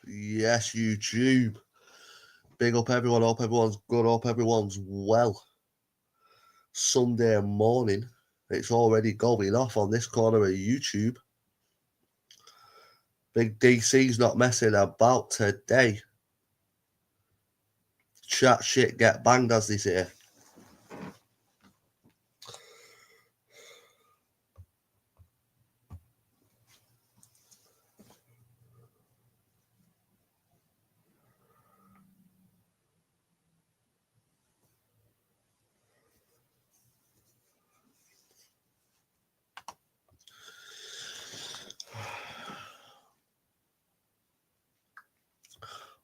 Yes, YouTube. Big up everyone. Hope everyone's good. Hope everyone's well. Sunday morning. It's already going off on this corner of YouTube. Big DC's not messing about today. Chat shit, get banged, as they say.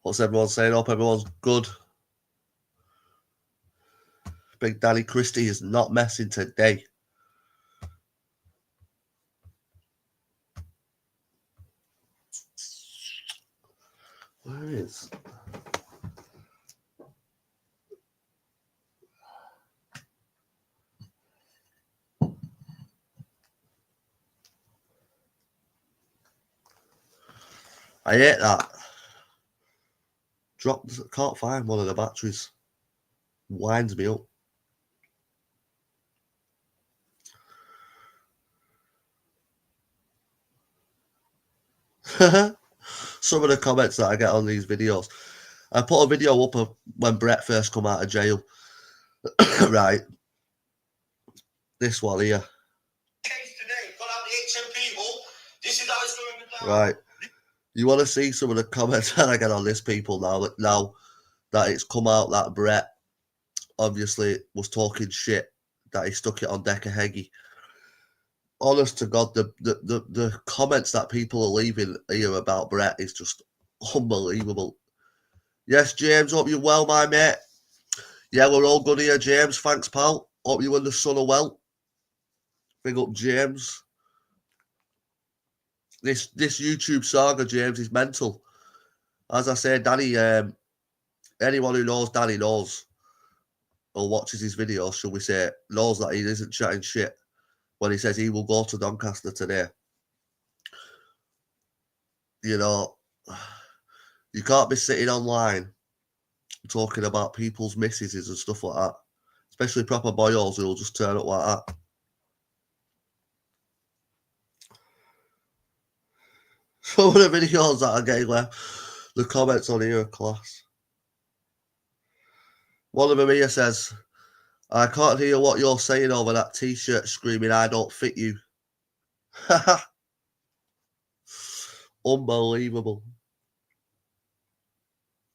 What's everyone saying? Hope everyone's good. Big Daddy Christie is not messing today. Where is? I hate that. Can't find one of the batteries. Winds me up. Some of the comments that I get on these videos. I put a video up of when Brett first come out of jail. Right. This one here. Right. You want to see some of the comments that I get on this people now that it's come out that Brett obviously was talking shit, that he stuck it on Decker Heggie. Honest to God, the comments that people are leaving here about Brett is just unbelievable. Yes, James, hope you're well, my mate. Yeah, we're all good here, James. Thanks, pal. Hope you and the son are well. Big up, James. This YouTube saga, James, is mental. As I say, Danny, anyone who knows Danny knows, or watches his videos, shall we say, knows that he isn't chatting shit when he says he will go to Doncaster today. You know, you can't be sitting online talking about people's missuses and stuff like that, especially proper boyos who will just turn up like that. Some of the videos that I get left, the comments on here are class. One of them here says, I can't hear what you're saying over that t-shirt screaming, I don't fit you. Unbelievable.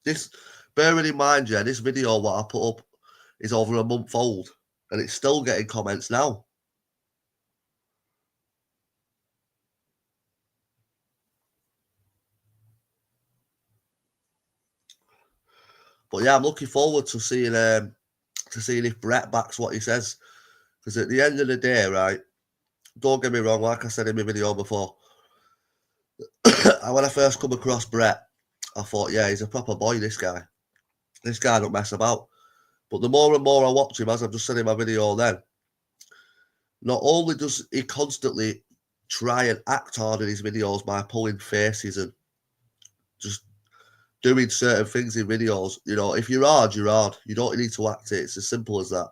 This, bearing in mind, yeah, this video, what I put up, is over a month old, and it's still getting comments now. But yeah, I'm looking forward to seeing if Brett backs what he says. Because at the end of the day, right, don't get me wrong, like I said in my video before, when I first come across Brett, I thought, yeah, he's a proper boy, this guy. This guy don't mess about. But the more and more I watch him, as I've just said in my video then, not only does he constantly try and act hard in his videos by pulling faces and just doing certain things in videos. You know, if you're hard, you're hard. You don't need to act it. It's as simple as that.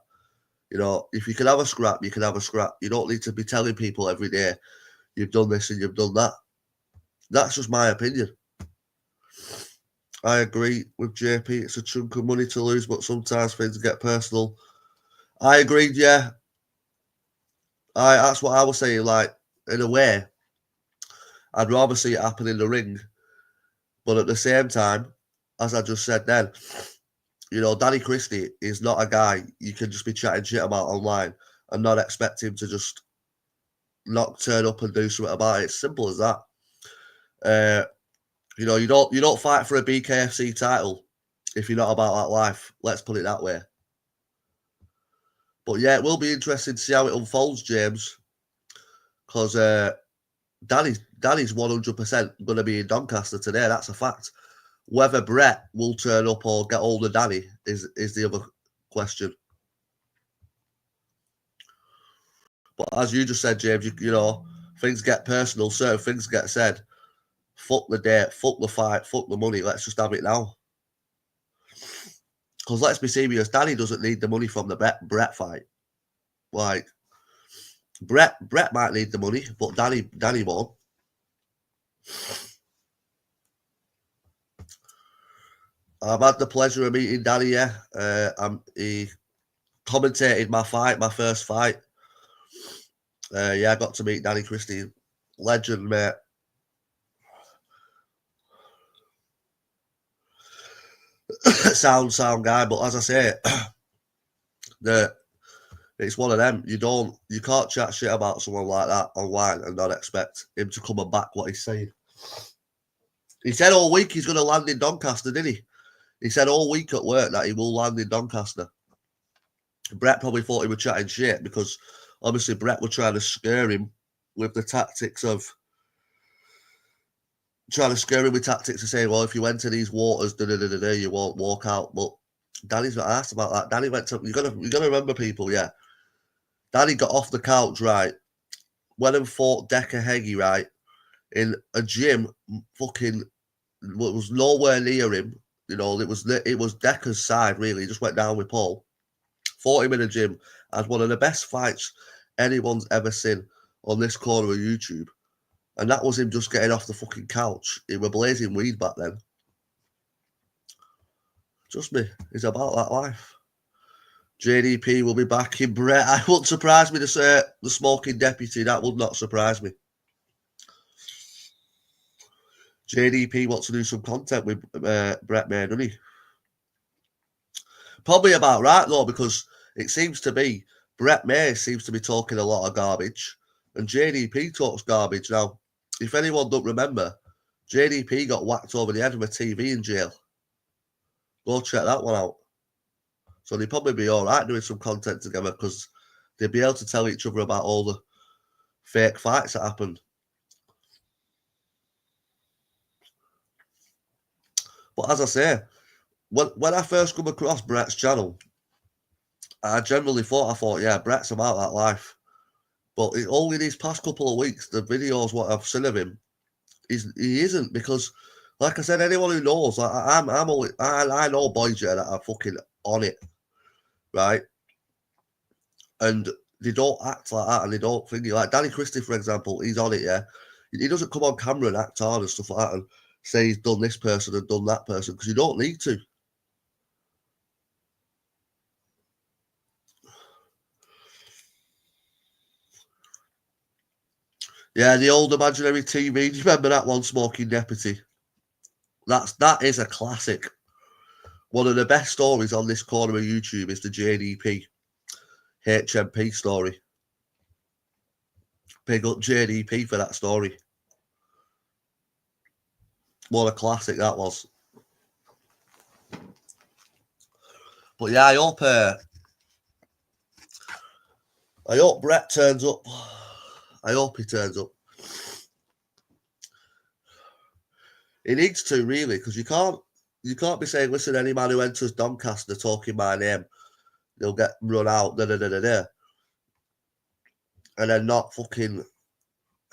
You know, if you can have a scrap, you can have a scrap. You don't need to be telling people every day, you've done this and you've done that. That's just my opinion. I agree with JP. It's a chunk of money to lose, but sometimes things get personal. I agreed, yeah. That's what I was saying. Like, in a way, I'd rather see it happen in the ring. But at the same time, as I just said then, you know, Danny Christie is not a guy you can just be chatting shit about online and not expect him to just not turn up and do something about it. It's simple as that. You know, you don't fight for a BKFC title if you're not about that life. Let's put it that way. But yeah, it will be interesting to see how it unfolds, James, because Danny's 100% going to be in Doncaster today. That's a fact. Whether Brett will turn up or get hold of Danny is the other question. But as you just said, James, you know, things get personal, certain things get said. fuck the date, fuck the fight, fuck the money. Let's just have it now. Because let's be serious, Danny doesn't need the money from the Brett fight. Like, Brett might need the money, but Danny won't. I've had the pleasure of meeting Danny, yeah. He commentated my first fight. Yeah, I got to meet Danny Christie. Legend, mate. sound guy, but as I say, it's one of them. You can't chat shit about someone like that online and not expect him to come and back what he's saying. He said all week he's going to land in Doncaster, didn't he? He said all week at work that he will land in Doncaster. Brett probably thought he was chatting shit because obviously Brett was trying to scare him with the tactics of saying, well, if you enter these waters, you won't walk out. But Danny's not asked about that. Danny went to you gotta remember, people, yeah. Danny got off the couch, right? Went and fought Decker Heggie, right? In a gym, fucking was nowhere near him. You know, it was Decker's side, really. He just went down with Paul. Fought him in a gym, as one of the best fights anyone's ever seen on this corner of YouTube. And that was him just getting off the fucking couch. He were blazing weed back then. Trust me, it's about that life. JDP will be back in Brett. I wouldn't surprise me to say the smoking deputy. That would not surprise me. JDP wants to do some content with Brett May, doesn't he? Probably about right, though, because it seems to be Brett May seems to be talking a lot of garbage, and JDP talks garbage. Now, if anyone don't remember, JDP got whacked over the head with a TV in jail. Go check that one out. So they'd probably be all right doing some content together because they'd be able to tell each other about all the fake fights that happened. But as I say, when I first come across Brett's channel, I generally thought, yeah, Brett's about that life. But only these past couple of weeks, the videos what I've seen of him, he isn't, because, like I said, anyone who knows, like, I know boys that are fucking on it, right? And they don't act like that, and they don't think like Danny Christie, for example. He's on it, yeah. He doesn't come on camera and act hard and stuff like that, and say he's done this person and done that person, because you don't need to. Yeah, the old imaginary TV. Do you remember that one, Smoking Deputy? That is a classic. One of the best stories on this corner of YouTube is the JDP HMP story. Big up JDP for that story. What a classic that was. But yeah, I hope Brett turns up. I hope he turns up. He needs to, really, because you can't be saying, listen, any man who enters Doncaster talking my name, they'll get run out, and then not fucking,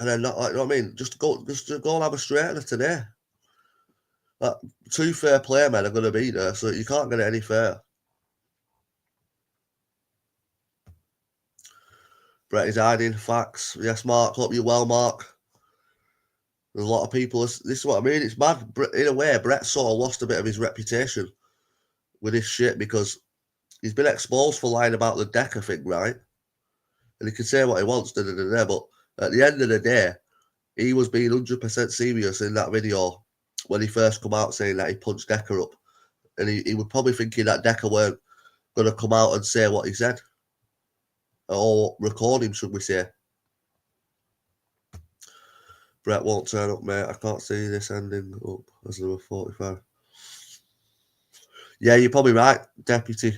and then not, like, you know what I mean? Just go and have a straightener today. Like, 2 fair play men are going to be there, so you can't get it any fair. Brett is hiding facts. Yes, Mark. Hope you're well, Mark. There's a lot of people. This is what I mean. It's mad. In a way, Brett sort of lost a bit of his reputation with this shit because he's been exposed for lying about the Decker thing, right? And he can say what he wants, but at the end of the day, he was being 100% serious in that video when he first come out saying that he punched Decker up. And he was probably thinking that Decker weren't going to come out and say what he said. Or record him, should we say. Brett won't turn up, mate. I can't see this ending up as number 45. Yeah, you're probably right, Deputy.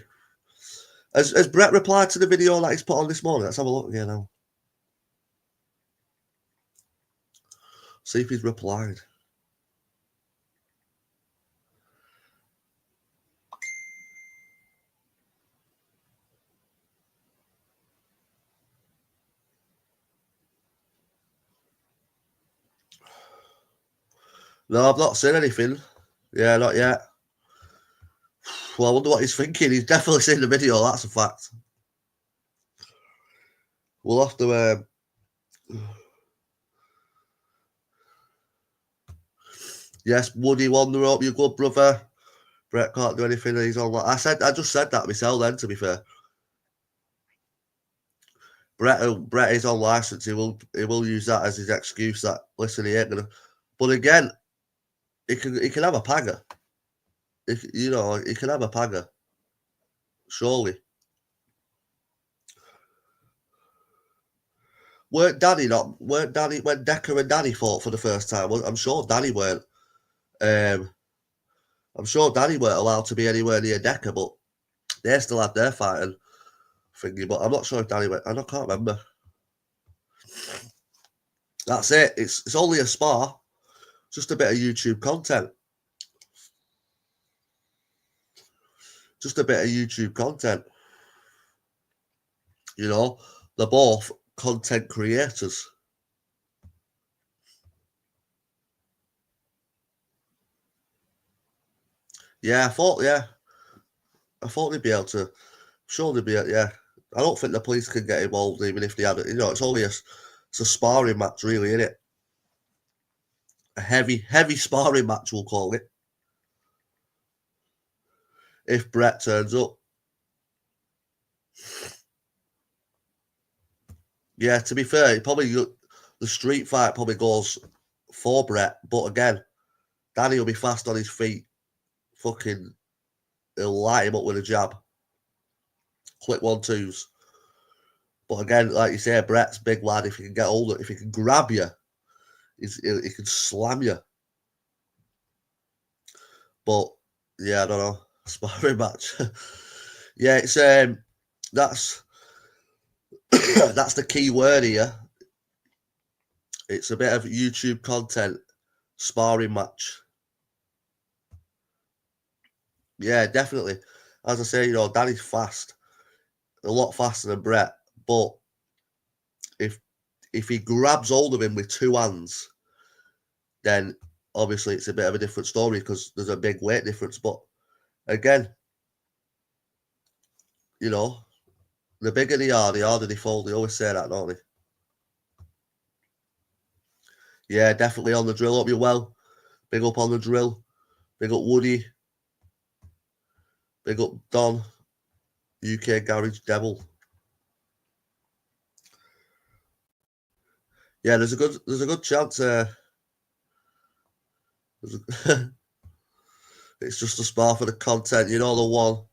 Has Brett replied to the video that he's put on this morning? Let's have a look again now. See if he's replied. No, I've not seen anything. Yeah, not yet. Well, I wonder what he's thinking. He's definitely seen the video, that's a fact. We'll have to... Yes, Woody Wonder, hope you're good, brother. Brett can't do anything. He's on. I just said that myself. Then, to be fair, Brett is on license. He will use that as his excuse. That listen, he ain't gonna. But again, he can have a pagger. He can have a pagger. Surely. Weren't Danny when Decker and Danny fought for the first time? I'm sure Danny weren't. I'm sure Danny weren't allowed to be anywhere near Decker, but they still had their fighting thingy. But I'm not sure if Danny went. I can't remember. That's it. It's only a spar. Just a bit of YouTube content. Just a bit of YouTube content. You know, they're both content creators. Yeah, I thought they'd be able to. Sure, they'd be. Yeah, I don't think the police can get involved even if they had it. You know, it's only it's a sparring match, really, isn't it? A heavy sparring match, we'll call it. If Brett turns up. Yeah, to be fair, the street fight probably goes for Brett, but again, Danny will be fast on his feet. Fucking, he'll light him up with a jab. Quick 1-2s. But again, like you say, Brett's big lad. If he can get older, if he can grab you, he can slam you. But yeah, I don't know. Sparring match. Yeah, it's that's that's the key word here. It's a bit of YouTube content. Sparring match. Yeah, definitely. As I say, Danny's fast. A lot faster than Brett. But if he grabs hold of him with two hands, then obviously it's a bit of a different story because there's a big weight difference. But again, the bigger they are, the harder they fall. They always say that, don't they? Yeah, definitely on the drill. Hope you're well. Big up on the drill. Big up Woody. Big up Don. UK Garage Devil. Yeah, there's a good chance. It's just a spar for the content. You know the one.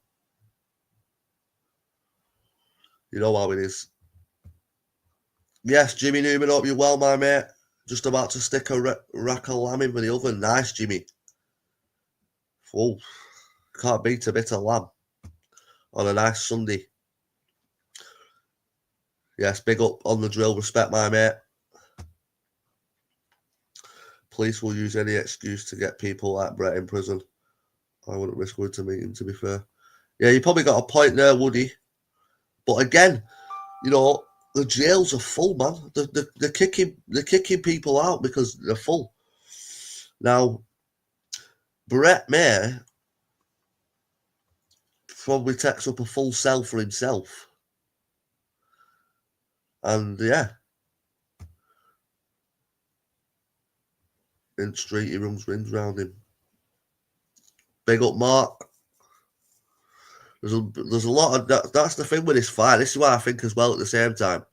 You know how it is. Yes, Jimmy Newman, hope you're well, my mate. Just about to stick a rack of lamb in the oven. Nice, Jimmy. Oh, can't beat a bit of lamb on a nice Sunday. Yes, big up on the drill. Respect, my mate. Police will use any excuse to get people like Brett in prison. I wouldn't risk going to meet him, to be fair. Yeah, you probably got a point there, Woody. But again, the jails are full, man. They're kicking people out because they're full. Now, Brett may probably takes up a full cell for himself. And yeah. In the street, he runs rings round him. Big up, Mark. There's a lot of that's the thing with this fight. This is why I think as well at the same time.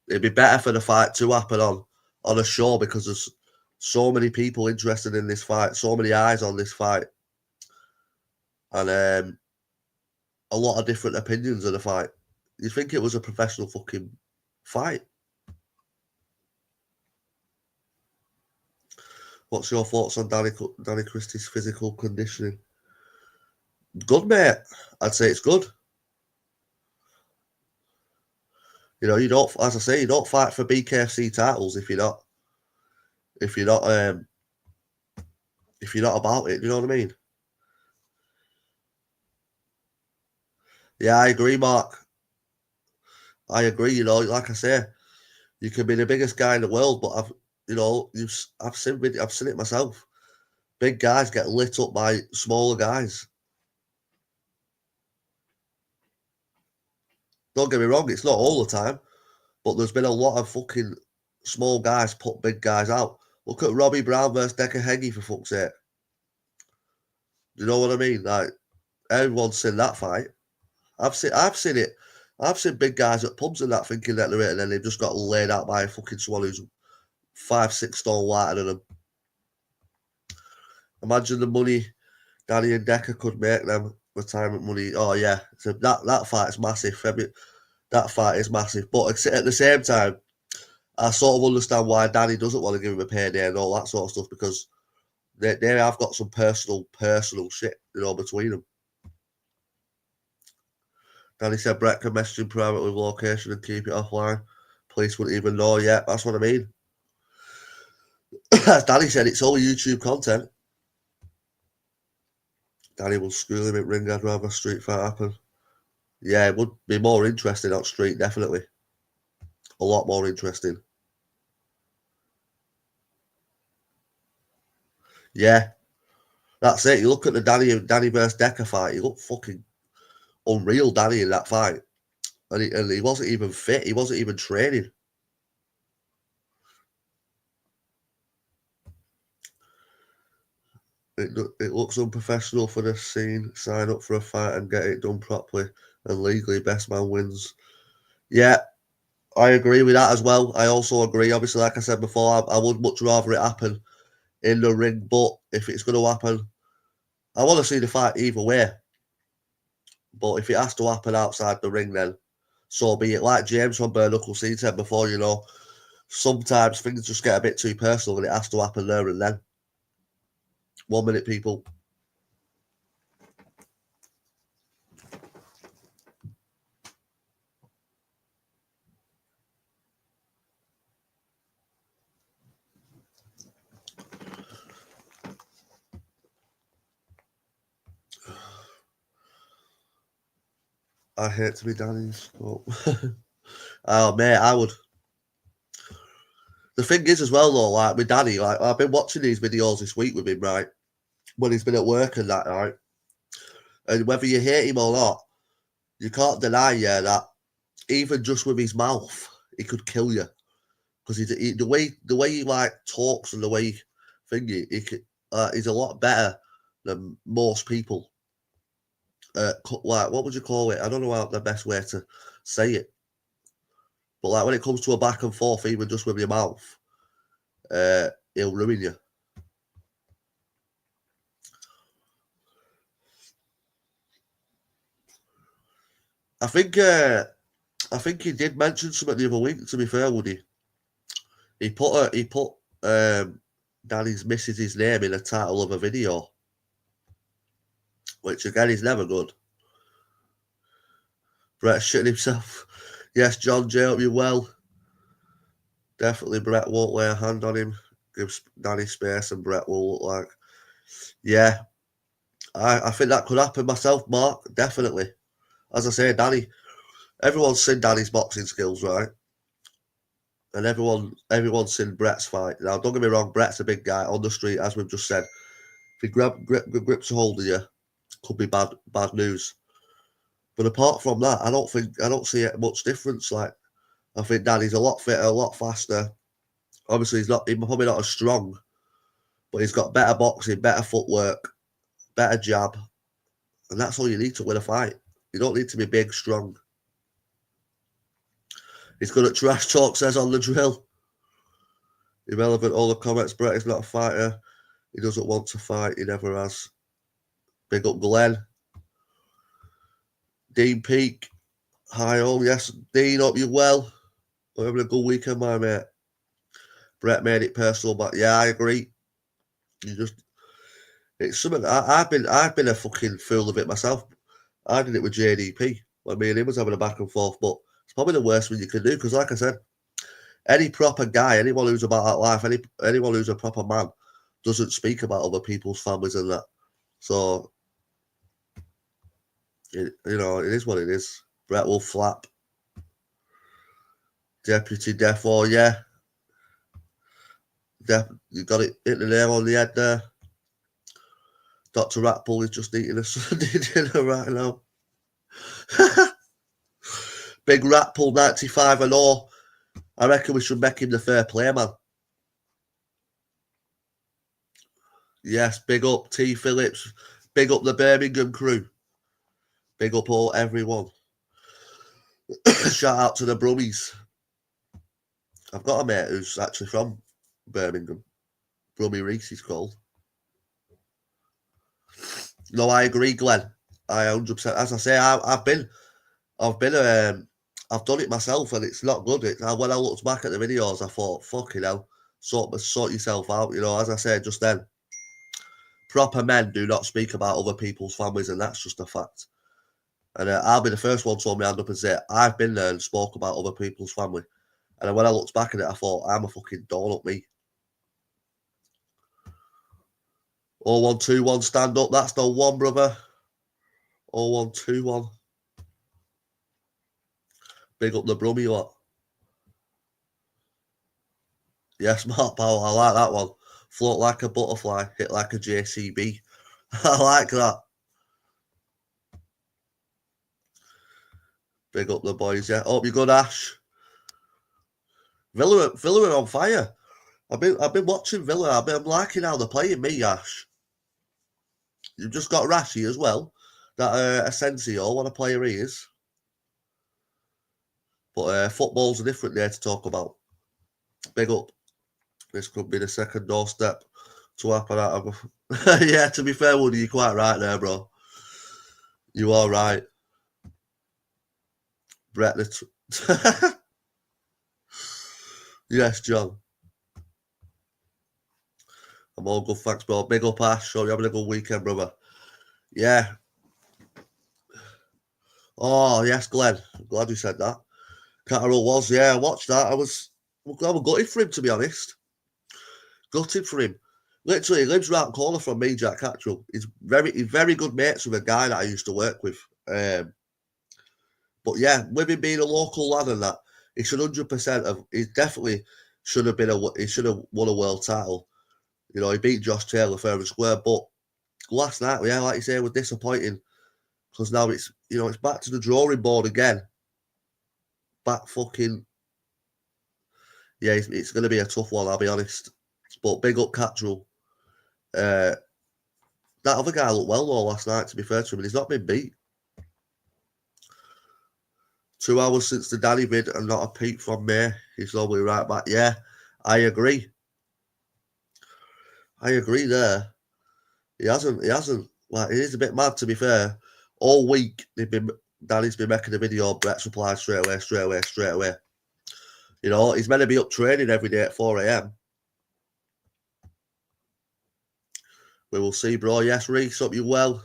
It'd be better for the fight to happen on a show because there's so many people interested in this fight, so many eyes on this fight. And a lot of different opinions of the fight. You'd think it was a professional fucking fight. What's your thoughts on Danny Christie's physical conditioning? Good, mate. I'd say it's good. You don't, as I say, you don't fight for BKFC titles if you're not about it. You know what I mean? Yeah, I agree, Mark. I agree. Like I say, you can be the biggest guy in the world, but You know, I've seen it myself. Big guys get lit up by smaller guys. Don't get me wrong, it's not all the time, but there's been a lot of fucking small guys put big guys out. Look at Robbie Brown versus Decker Heggie, for fuck's sake. Do you know what I mean? Like, everyone's seen that fight. I've seen it. I've seen big guys at pubs and that thinking that they're it, and then they've just got laid out by a fucking someone who's 5-6 stone lighter than them. Imagine the money Danny and Decker could make them retirement money. Oh yeah, so that fight is massive. That fight is massive. But at the same time, I sort of understand why Danny doesn't want to give him a payday and all that sort of stuff, because they have got some personal shit, you know, between them. Danny said Brett can message him privately with location and keep it offline. Police wouldn't even know yet. That's what I mean. As Danny said, it's all YouTube content. Danny will school him at ring. I'd rather a street fight happen. Yeah, it would be more interesting on street, definitely. A lot more interesting. Yeah, that's it. You look at the Danny versus Decker fight. He looked fucking unreal, Danny, in that fight, and he wasn't even fit. He wasn't even training. It looks unprofessional for the scene. Sign up for a fight and get it done properly and legally. Best man wins. Yeah, I agree with that as well. I also agree. Obviously, like I said before, I would much rather it happen in the ring, but if it's going to happen, I want to see the fight either way. But if it has to happen outside the ring, then so be it. Like James from Bare Knuckle Scene said before, you know, sometimes things just get a bit too personal and it has to happen there and then. 1 minute, people. I hate to be Danny's. Oh, oh mate, I would. The thing is, as well, though, like with Danny, like I've been watching these videos this week with him, right? When he's been at work and that, right? And whether you hate him or not, you can't deny, yeah, that even just with his mouth, he could kill you. Because the way he like talks and the way he's a lot better than most people. Like, what would you call it? I don't know how the best way to say it, but like when it comes to a back and forth, even just with your mouth, he'll ruin you. I think he did mention something the other week. To be fair, Woody, he put Danny's missus' name in the title of a video, which again is never good. Brett shitting himself. Yes, John J, hope you're well. Definitely Brett won't lay a hand on him. Gives Danny space and Brett will look like. Yeah, I think that could happen myself, Mark. Definitely. As I say, Danny, everyone's seen Danny's boxing skills, right? And everyone's seen Brett's fight. Now, don't get me wrong, Brett's a big guy on the street, as we've just said. If he grips a hold of you, could be bad news. But apart from that, I don't see much difference. Like, I think Danny's a lot fitter, a lot faster. Obviously, he's probably not as strong, but he's got better boxing, better footwork, better jab, and that's all you need to win a fight. You don't need to be big, strong. He's good at trash talk, says on the drill. Irrelevant, all the comments. Brett is not a fighter. He doesn't want to fight. He never has. Big up Glenn. Dean Peak. Hi all. Yes, Dean, hope you're well. We're having a good weekend, my mate. Brett made it personal, but yeah, I agree. It's something. I've been a fucking fool of it myself. I did it with JDP when me and him was having a back and forth, but it's probably the worst thing you can do because, like I said, any proper guy, anyone who's about that life, anyone who's a proper man, doesn't speak about other people's families and that. So, it is what it is. Brett will flap. Deputy Defo, yeah. You got it, hit the nail on the head there. Dr. Ratpull is just eating a Sunday dinner right now. Big Ratpull 95-0. I reckon we should make him the fair play man. Yes, big up T. Phillips. Big up the Birmingham crew. Big up all everyone. Shout out to the Brummies. I've got a mate who's actually from Birmingham. Brummy Reese he's called. No, I agree, Glenn. I 100%. As I say, I've done it myself, and it's not good. When I looked back at the videos, I thought, fucking hell, sort yourself out. You know, as I said just then, proper men do not speak about other people's families, and that's just a fact. And I'll be the first one to hold my hand up and say, I've been there and spoke about other people's family. And when I looked back at it, I thought, I'm a fucking donut, me. 0121, stand up. That's the one, brother. 0121. Big up the Brummy, what? Yeah, smart power. I like that one. Float like a butterfly, hit like a JCB. I like that. Big up the boys, yeah. Hope you're good, Ash. Villa are on fire. I've been watching Villa. I'm liking how they're playing me, Ash. You've just got Rashi as well. That Asensio, what a player he is. But football's a different day to talk about. Big up. This could be the second doorstep to happen out of. Yeah, to be fair, Woody, you're quite right there, bro. You are right. Brett Yes, John. I'm all good, thanks, bro. Big up, Ash. Hope you're having a good weekend, brother. Yeah. Oh, yes, Glenn. I'm glad you said that. Catterall was, yeah, I watched that. I was gutted for him, to be honest. Gutted for him. Literally, he lives right corner from me, Jack Catterall. He's very good mates with a guy that I used to work with. But yeah, with him being a local lad and that, he should 100% have. He definitely should have he should have won a world title. You know, he beat Josh Taylor fair and square. But last night, yeah, like you say, was disappointing because now it's back to the drawing board again. Back fucking. Yeah, it's going to be a tough one, I'll be honest. But big up Catterall. That other guy looked well though last night, to be fair to him, and he's not been beat. 2 hours since the Danny vid and not a peep from me. He's normally right back. Yeah, I agree. I agree there. He hasn't. Like, it is a bit mad, to be fair. All week, Danny's been making a video. Brett's replied straight away. You know, he's meant to be up training every day at 4 a.m. We will see, bro. Yes, Reese, hope you well.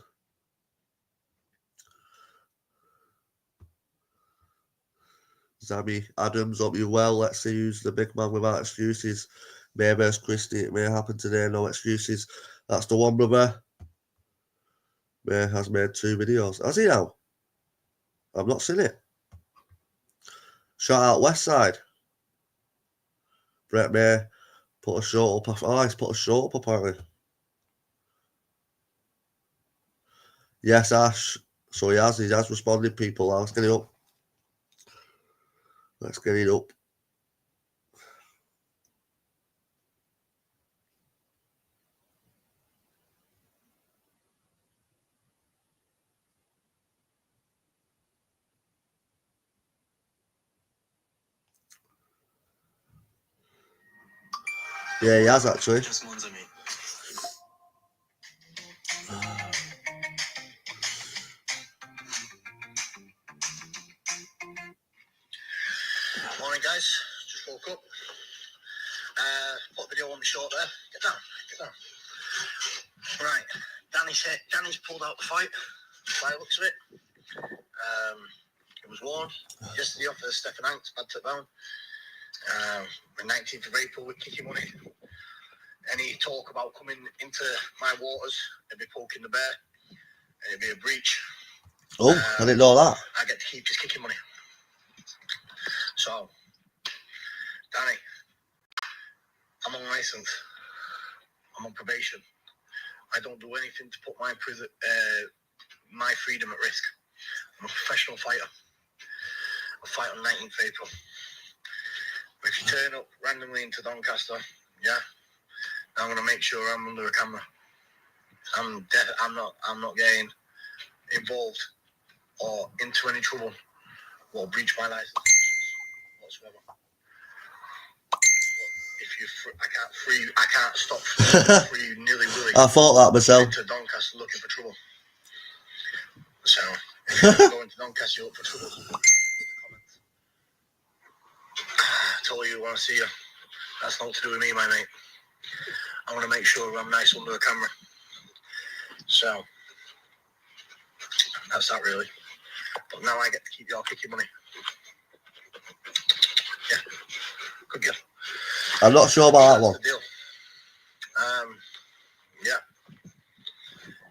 Sammy Adams, hope you well. Let's see who's the big man without excuses. Maybe Christie. It may happen today. No excuses. That's the one, brother. May has made 2 videos. Has he now? I've not seen it. Shout out Westside. Brett May put a short up. Oh, he's put a short up apparently. Yes, Ash. So he has responded, people. Let's get it up. Yeah, he has actually. Morning, guys. Just woke up. Put a video on my short there. Get down. Right. Danny's pulled out the fight. By the looks of it. It was warned yesterday off for Stephen Hanks, bad to bone. The 19th of April with Kiki Money. Any talk about coming into my waters, it'd be poking the bear, and it'd be a breach. Oh, I didn't know that. I get to keep his Kiki Money. So, Danny, I'm on license. I'm on probation. I don't do anything to put my freedom at risk. I'm a professional fighter. I fight on 19th April. If you turn up randomly into Doncaster, I'm going to make sure I'm under a camera. I'm not getting involved or into any trouble or breach my license whatsoever. I can't stop free nilly-willy. I thought that myself. Into Doncaster looking for trouble. So, if you're going to Doncaster, you look for trouble. I told you I want to see you. That's not to do with me, my mate. I want to make sure I'm nice under the camera. So, that's that really. But now I get to keep your kicking money. Yeah, good girl. I'm not sure about that one. That's the deal. Yeah,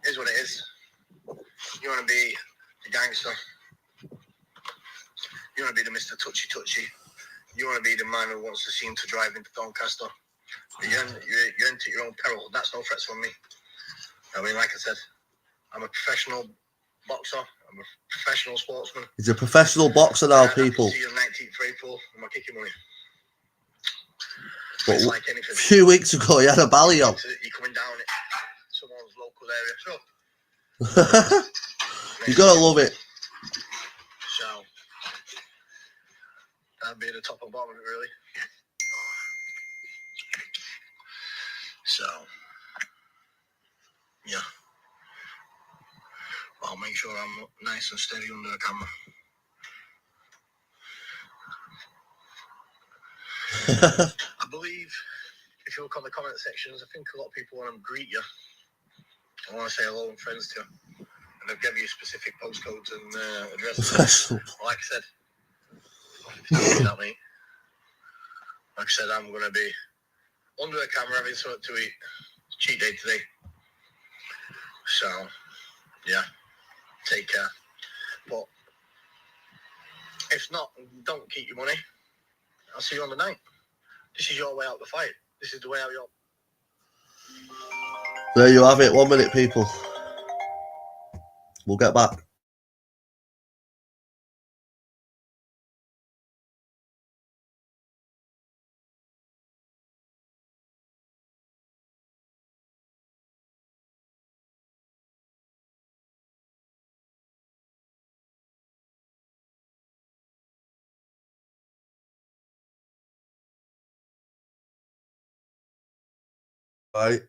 is what it is. You want to be the gangster. You want to be the Mr. Touchy. You want to be the man who wants to seem to drive into Doncaster. You're into your own peril. That's no threats from me. I mean, like I said, I'm a professional boxer. I'm a professional sportsman. He's a professional boxer now, people. I see you on 19th April. I'm not kicking money. But it's like anything. A few weeks ago, he had a belly on. You're coming down it. Someone's local area. Sure. You gotta love it. So that'd be the top and bottom of it, really. So yeah, I'll make sure I'm nice and steady under the camera. I believe if you look on the comment sections, I think a lot of people want to greet you. I want to say hello and friends to you. And they'll give you specific postcodes and addresses. Like I said, not me. Like I said, I'm going to be under the camera having something to eat. Cheat day today. So, yeah, take care. But if not, don't keep your money. I'll see you on the night. This is your way out the fight. This is the way out your... There you have it. 1 minute, people. We'll get back. Right.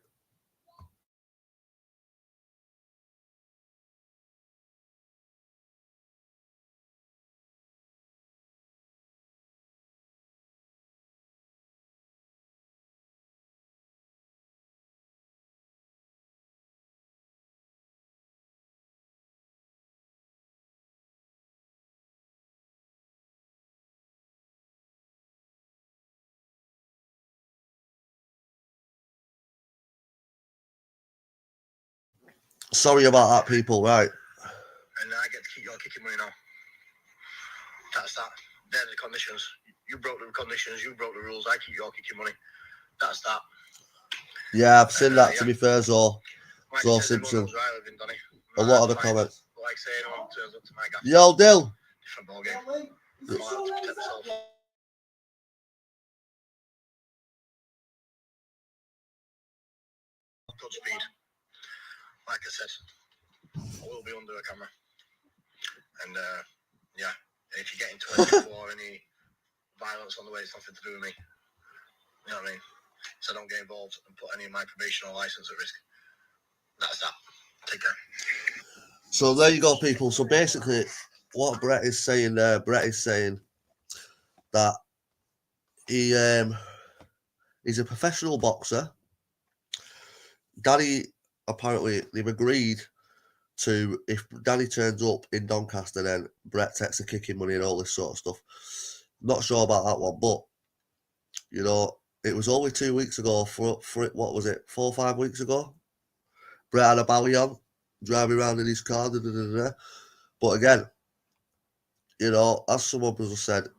Sorry about that, people. Right. And I get to keep your kicking money now. That's that. They're the conditions. You broke the conditions. You broke the rules. I keep your kicking money. That's that. Yeah, I've seen that, to be fair, so Simpson. A lot of the comments. Like I say, anyone turns up to my gaff. Yo, Dill. Different ball game. I'm allowed to protect myself. Good speed. Like I said, I will be under the camera. And yeah, if you get into anything or any violence on the way, it's nothing to do with me. You know what I mean? So don't get involved and put any of my probation or license at risk. That's that. Take care. So there you go, people. So basically, what Brett is saying there, Brett is saying that he's a professional boxer. Danny, apparently, they've agreed to, if Danny turns up in Doncaster, then Brett takes the kicking money and all this sort of stuff. Not sure about that one, but, you know, it was only 2 weeks ago, for what was it, 4 or 5 weeks ago? Brett had a belly on, driving around in his car, But again, you know, as someone has said,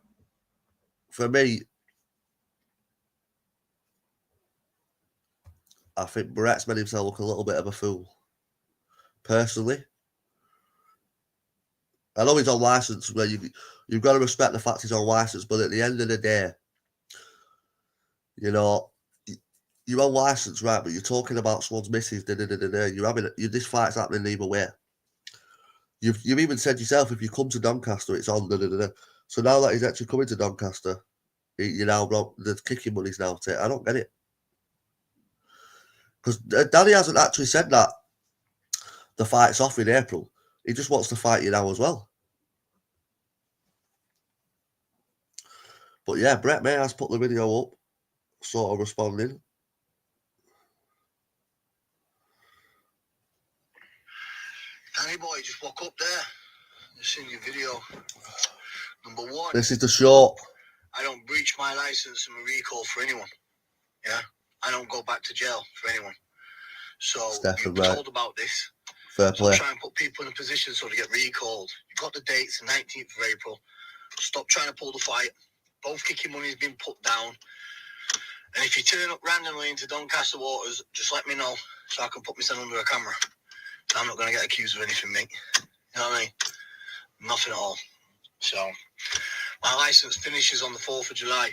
for me, I think Brett's made himself look a little bit of a fool. Personally. I know he's on licence, where you've got to respect the fact he's on licence, but at the end of the day, you know, you're on licence, right, but you're talking about someone's missus, this fight's happening either way. You've even said yourself, if you come to Doncaster, it's on, So now that he's actually coming to Doncaster, the kicking money's now I don't get it. Because Danny hasn't actually said that the fight's off in April. He just wants to fight you now as well. But yeah, Brett May has put the video up, sort of responding. Danny boy, just walk up there. Just seen your video. Number one. This is the short. I don't breach my license and recall for anyone. Yeah? I don't go back to jail for anyone. So Stephen, you're right. told about this. Fair play. So try and put people in a position so they get recalled. You've got the dates, the 19th of April. Stop trying to pull the fight. Both kicking money's been put down. And if you turn up randomly into Doncaster waters, just let me know so I can put myself under a camera. I'm not going to get accused of anything, mate. You know what I mean? Nothing at all. So, my licence finishes on the 4th of July.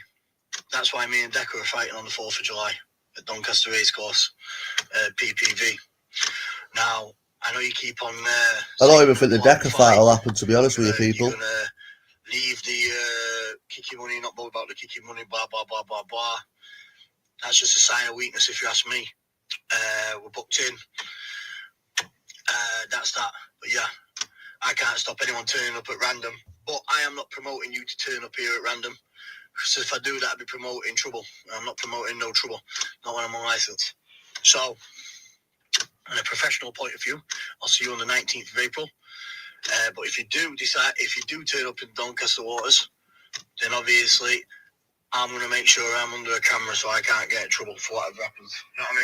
That's why me and Decker are fighting on the 4th of July at Doncaster Racecourse, PPV. Now, I know you keep on... I don't even think the Decker fight will happen, to be honest with you, people. You're going to leave the kicking money, not bother about the kicking money, blah, blah, blah, blah, blah. That's just a sign of weakness, if you ask me. We're booked in. That's that. But yeah, I can't stop anyone turning up at random. But I am not promoting you to turn up here at random. So if I do that, I'd be promoting trouble. I'm not promoting no trouble. Not when I'm on licence. So, on a professional point of view, I'll see you on the 19th of April. But if you do turn up in Doncaster waters, then obviously I'm going to make sure I'm under a camera so I can't get in trouble for whatever happens. You know what I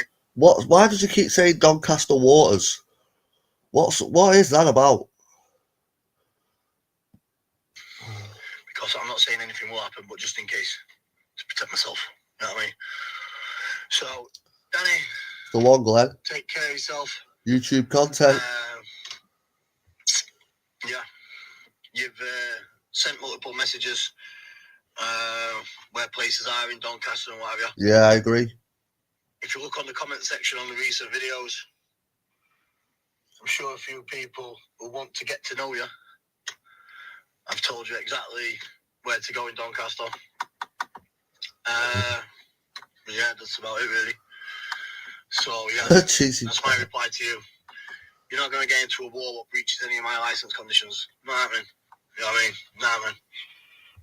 mean? Why does he keep saying Doncaster waters? What is that about? Because I'm not saying anything will happen, but just in case, to protect myself. You know what I mean? So, Danny, The one, Glenn. take care of yourself. YouTube content. Yeah, you've sent multiple messages where places are in Doncaster and what have you. Yeah, I agree. If you look on the comment section on the recent videos, I'm sure a few people who want to get to know you. I've told you exactly where to go in Doncaster. Yeah, that's about it, really. So, yeah, that's my reply to you. You're not going to get into a war what breaches any of my licence conditions. Not happening. You know what I mean? Not happening.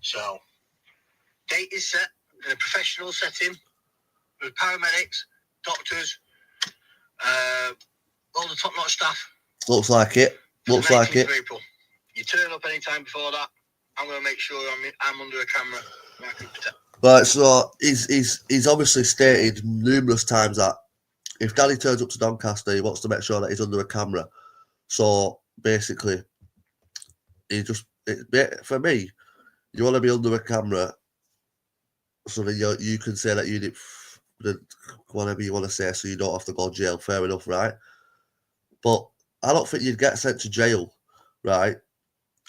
So, date is set in a professional setting with paramedics, doctors, all the top-notch staff. Looks like it. Looks like it. April. You turn up any time before that, I'm going to make sure I'm under a camera. And I can protect. Right, so he's obviously stated numerous times that if Danny turns up to Doncaster, he wants to make sure that he's under a camera. So basically, for me, you want to be under a camera so that you can say that you did whatever you want to say, so you don't have to go to jail. Fair enough, right? But I don't think you'd get sent to jail, right,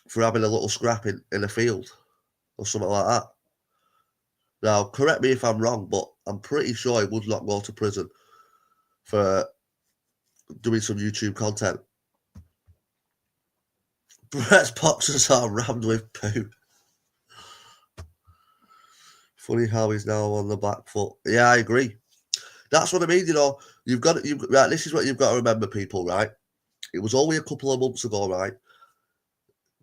for having a little scrap in a field or something like that. Now, correct me if I'm wrong, but I'm pretty sure he would not go to prison for doing some YouTube content. Brett's boxers are rammed with poo. Funny how he's now on the back foot. Yeah, I agree. That's what I mean, right, this is what you've got to remember, people, right? It was only a couple of months ago, right?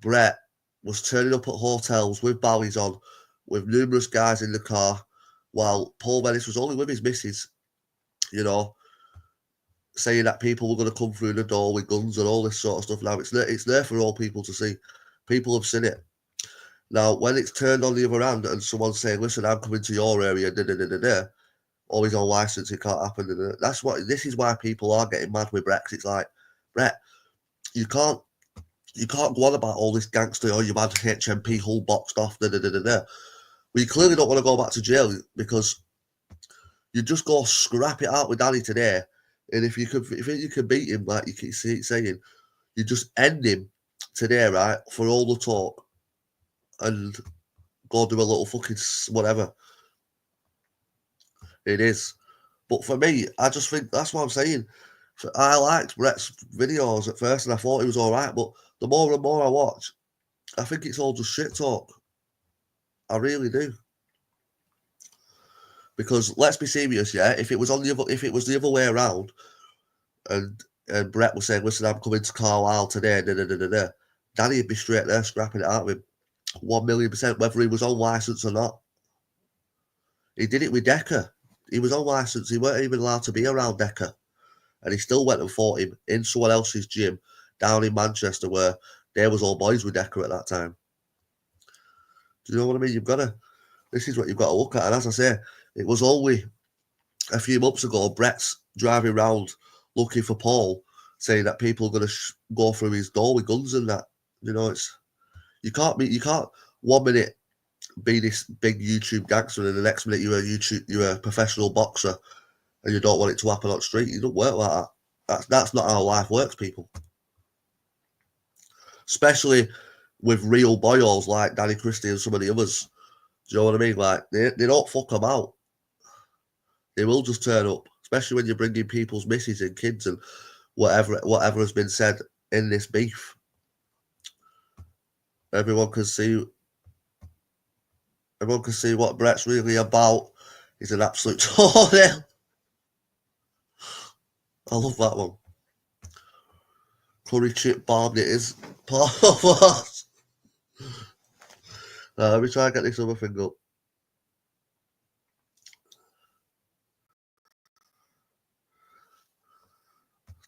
Brett was turning up at hotels with ballies on, with numerous guys in the car, while Paul Menace was only with his missus, saying that people were going to come through the door with guns and all this sort of stuff. Now, it's there for all people to see. People have seen it. Now, when it's turned on the other hand and someone's saying, listen, I'm coming to your area, or he's on licence, it can't happen. This is why people are getting mad with Brett. It's like, Brett, you can't go on about all this gangster, you've had HMP Hull boxed off, We clearly don't want to go back to jail because You just go scrap it out with Danny today, and if you can beat him, like you keep saying, you just end him today, right, for all the talk, and go do a little fucking whatever. It is. But for me, I just think that's what I'm saying. I liked Brett's videos at first, and I thought he was all right. But the more and more I watch, I think it's all just shit talk. I really do. Because let's be serious, yeah. If it was the other way around, and Brett was saying, "Listen, I'm coming to Carlisle today," Danny'd be straight there scrapping it out with him, 1,000,000%, whether he was on license or not. He did it with Decker. He was on license. He weren't even allowed to be around Decker. And he still went and fought him in someone else's gym down in Manchester where they was all boys with Decker at that time. Do you know what I mean? This is what you've got to look at. And as I say, it was only a few months ago, Brett's driving around looking for Paul, saying that people are going to go through his door with guns and that. You know, you can't 1 minute be this big YouTube gangster and the next minute you're a professional boxer and you don't want it to happen on the street. You don't work like that. That's not how life works, people. Especially with real boyos like Danny Christie and some of the others. Do you know what I mean? Like, they don't fuck them out. They will just turn up, especially when you're bringing people's misses and kids and whatever has been said in this beef. Everyone can see what Brett's really about. He's an absolute toenail. I love that one. Curry chip bomb it is. Part of us. Let me try and get this other thing up.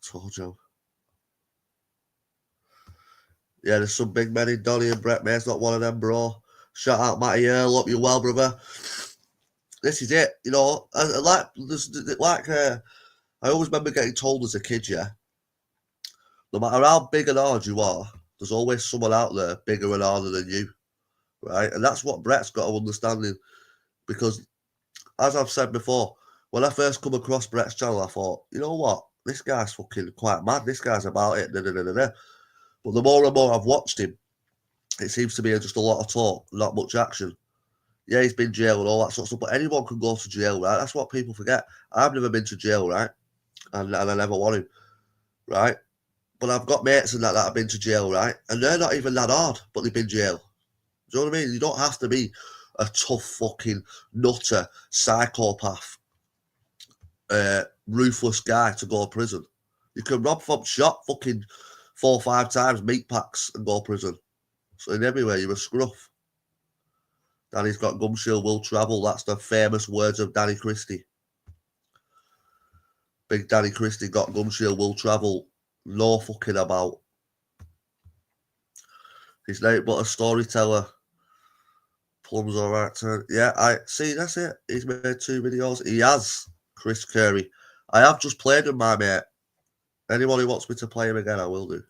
Told you. Yeah, there's some big men in Donny and Brett, mate. It's not one of them, bro. Shout out Matty Earl. Hope you're well, brother. This is it. You know, I always remember getting told as a kid, yeah, no matter how big and hard you are, there's always someone out there bigger and harder than you, right? And that's what Brett's got to understand. Because, as I've said before, when I first come across Brett's channel, I thought, you know what? This guy's fucking quite mad. This guy's about it. But the more and more I've watched him, it seems to be just a lot of talk, not much action. Yeah, he's been jailed and all that sort of stuff, but anyone can go to jail, right? That's what people forget. I've never been to jail, right? And I never want him, right? But I've got mates and that have been to jail, right? And they're not even that hard, but they've been jail. Do you know what I mean? You don't have to be a tough fucking nutter, psychopath, ruthless guy to go to prison. You can rob from shop fucking 4 or 5 times meat packs and go to prison. So in everywhere, you're a scruff. Danny's got gum shield, will travel. That's the famous words of Danny Christie. Big Danny Christie got gum shield, will travel. No fucking about. He's nothing but a storyteller. Plum's alright. Yeah, I see. That's it. He's made 2 videos. He has, Chris Curry. I have just played him, my mate. Anyone who wants me to play him again, I will do.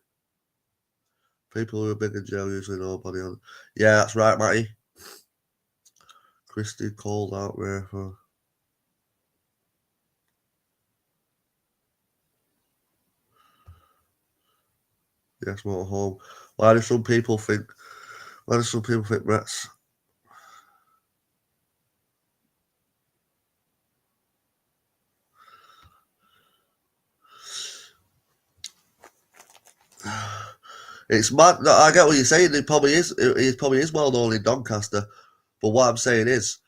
People who are big in jail usually nobody on. Yeah, that's right, Matty. Christie called out there for. Yes, motorhome. Why do some people think Brett's? It's mad. No, I get what you're saying. He probably is well known in Doncaster. But what I'm saying is,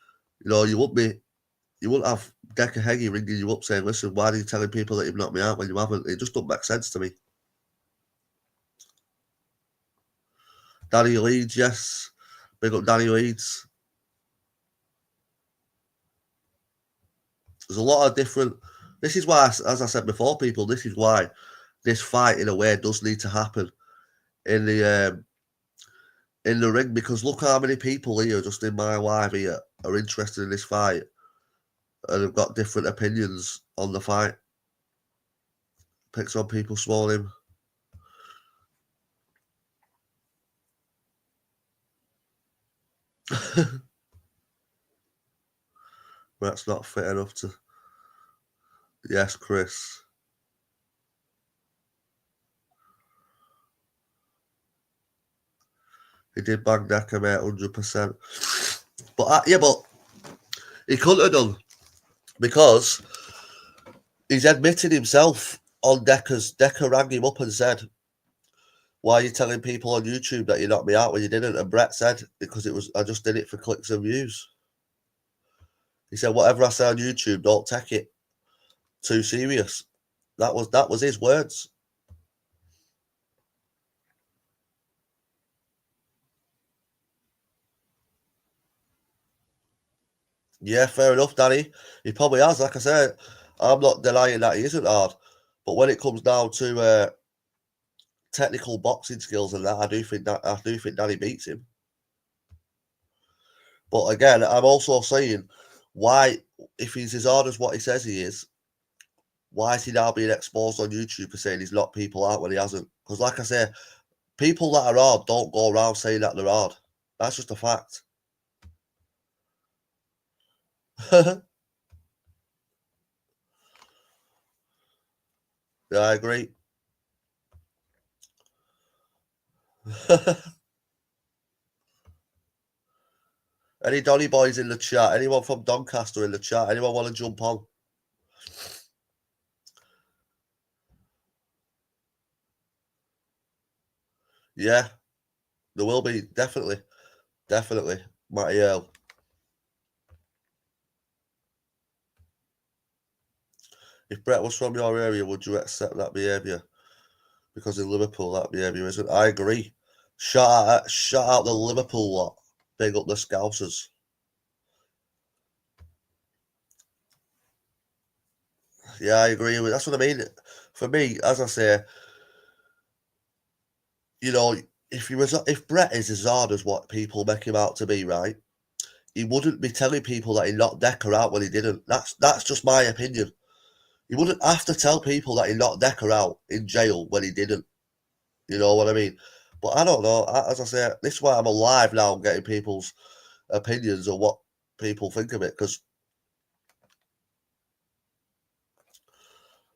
you know, you wouldn't have Decker Heggie ringing you up saying, "Listen, why are you telling people that you've knocked me out when you haven't?" It just don't make sense to me. Danny Leeds, yes. Big up Danny Leeds. There's a lot of different. This is why, as I said before, people, this is why this fight, in a way, does need to happen in the ring, because look how many people here, just in my life here, are interested in this fight and have got different opinions on the fight. Picks on people sworn him. That's not fit enough to. Yes, Chris. He did bang Decker, mate, 100%. But yeah, but he couldn't have done because he's admitted himself on Decker's. Decker rang him up and said, "Why are you telling people on YouTube that you knocked me out when you didn't?" And Brett said, "Because I just did it for clicks and views." He said, "Whatever I say on YouTube, don't take it too serious." That was his words. Yeah, fair enough, Danny. He probably has. Like I said, I'm not denying that he isn't hard, but when it comes down to technical boxing skills and that, I do think Danny beats him. But again, I'm also saying, why, if he's as hard as what he says he is, why is he now being exposed on YouTube for saying he's knocked people out when he hasn't? Because, like I say, people that are hard don't go around saying that they're hard. That's just a fact. Yeah, I agree. Any Donny boys in the chat? Anyone from Doncaster in the chat? Anyone want to jump on? Yeah, there will be, definitely. Definitely. Matty Earl. If Brett was from your area, would you accept that behaviour? Because in Liverpool, that behaviour isn't. I agree. Shout out the Liverpool lot. Big up the Scousers. Yeah, I agree with. That's what I mean. For me, as I say, you know, if Brett is as hard as what people make him out to be, right? He wouldn't be telling people that he knocked Decker out when he didn't. That's just my opinion. He wouldn't have to tell people that he knocked Decker out in jail when he didn't. You know what I mean? But I don't know. As I say, this is why I'm alive now, getting people's opinions of what people think of it, because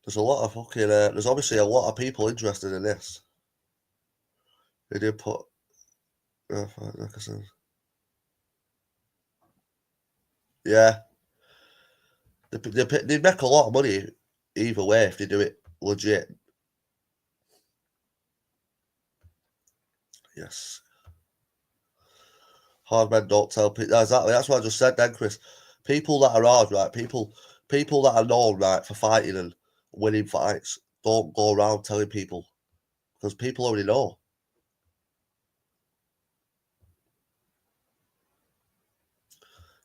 there's a lot of fucking. There's obviously a lot of people interested in this. They did put. Like I said, yeah, they make a lot of money either way if they do it legit. Yes, hard men don't tell people. Exactly, that's what I just said then, Chris. People that are hard, right? People that are known, right, for fighting and winning fights don't go around telling people because people already know.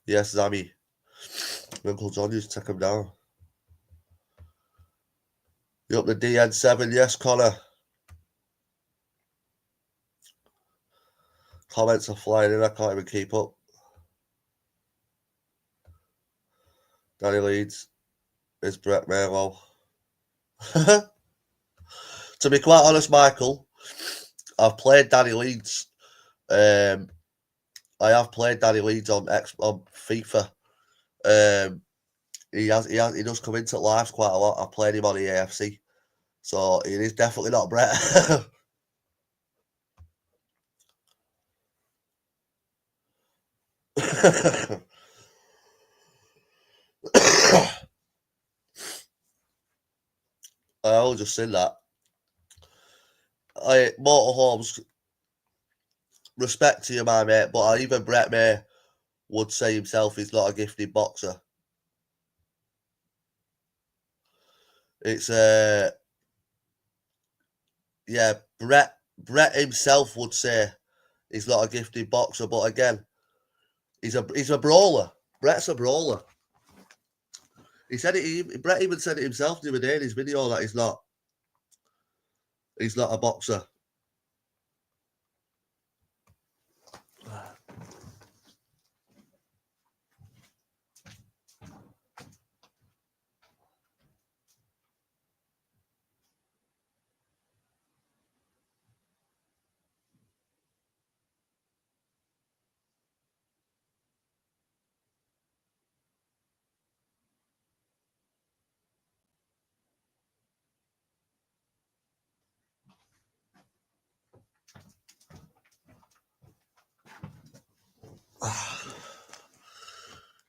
Yes, Zammy. Uncle John used to take him down. You up the DN7? Yes, Connor. Comments are flying in. I can't even keep up. Danny Leeds is Brett Merlow. To be quite honest, Michael, I've played Danny Leeds. I have played Danny Leeds on FIFA. He does come into lives quite a lot. I've played him on the AFC, so it is definitely not Brett. I'll just say that. Motorhomes, respect to you, my mate, but even Brett May would say himself he's not a gifted boxer. It's yeah, Brett himself would say he's not a gifted boxer, but again, he's a brawler. Brett's a brawler. He said it. Brett even said it himself the other day in his video that he's not. He's not a boxer.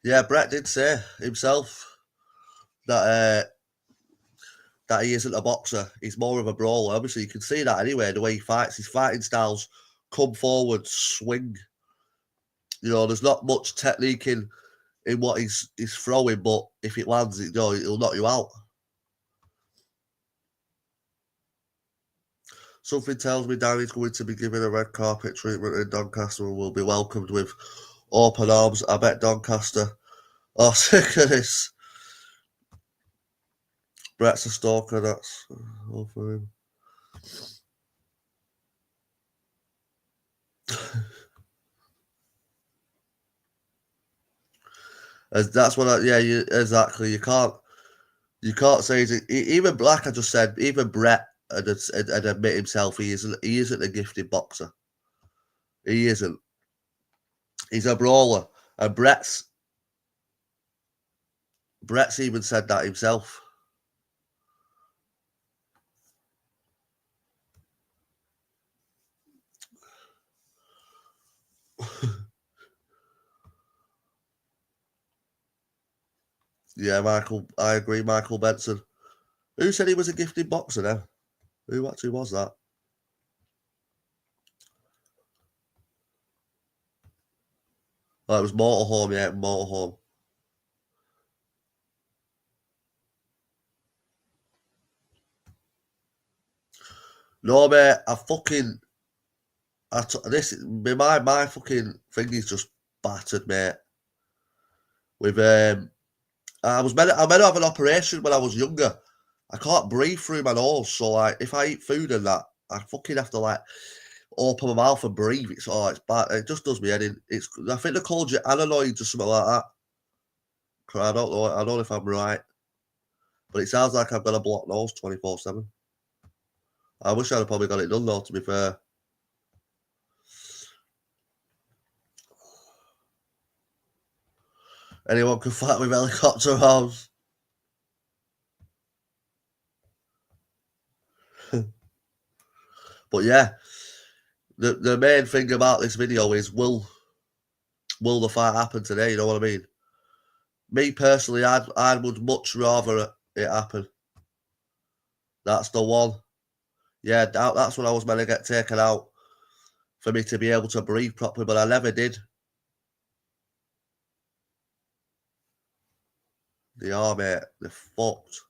Yeah, Brett did say himself that he isn't a boxer. He's more of a brawler. Obviously, you can see that anyway, the way he fights. His fighting styles come forward, swing. You know, there's not much technique in what he's throwing, but if it lands, it'll knock you out. Something tells me Danny's going to be given a red carpet treatment in Doncaster and will be welcomed with open arms. I bet Doncaster are sick of this. Brett's a stalker, that's all for him. That's what exactly. You can't say even like I just said, even Brett had admit himself he isn't a gifted boxer. He isn't. He's a brawler. And Brett's even said that himself. Yeah, I agree, Michael Benson. Who said he was a gifted boxer then? Who actually was that? Oh, it was Motorhome, yeah, Motorhome. No, mate, my fucking thing is just battered, mate. With I meant to have an operation when I was younger. I can't breathe through my nose, so like if I eat food and that, I fucking have to like open my mouth and breathe. It's bad. It just does me head in. I think they called you ananoids or something like that. I don't know. I don't know if I'm right, but it sounds like I've got a blocked nose 24/7. I wish I'd have probably got it done though. To be fair. Anyone can fight with helicopter arms. But yeah, the main thing about this video is will the fight happen today? You know what I mean? Me personally, I would much rather it happen. That's the one. Yeah, that's when I was meant to get taken out for me to be able to breathe properly, but I never did. They are, mate. They're fucked.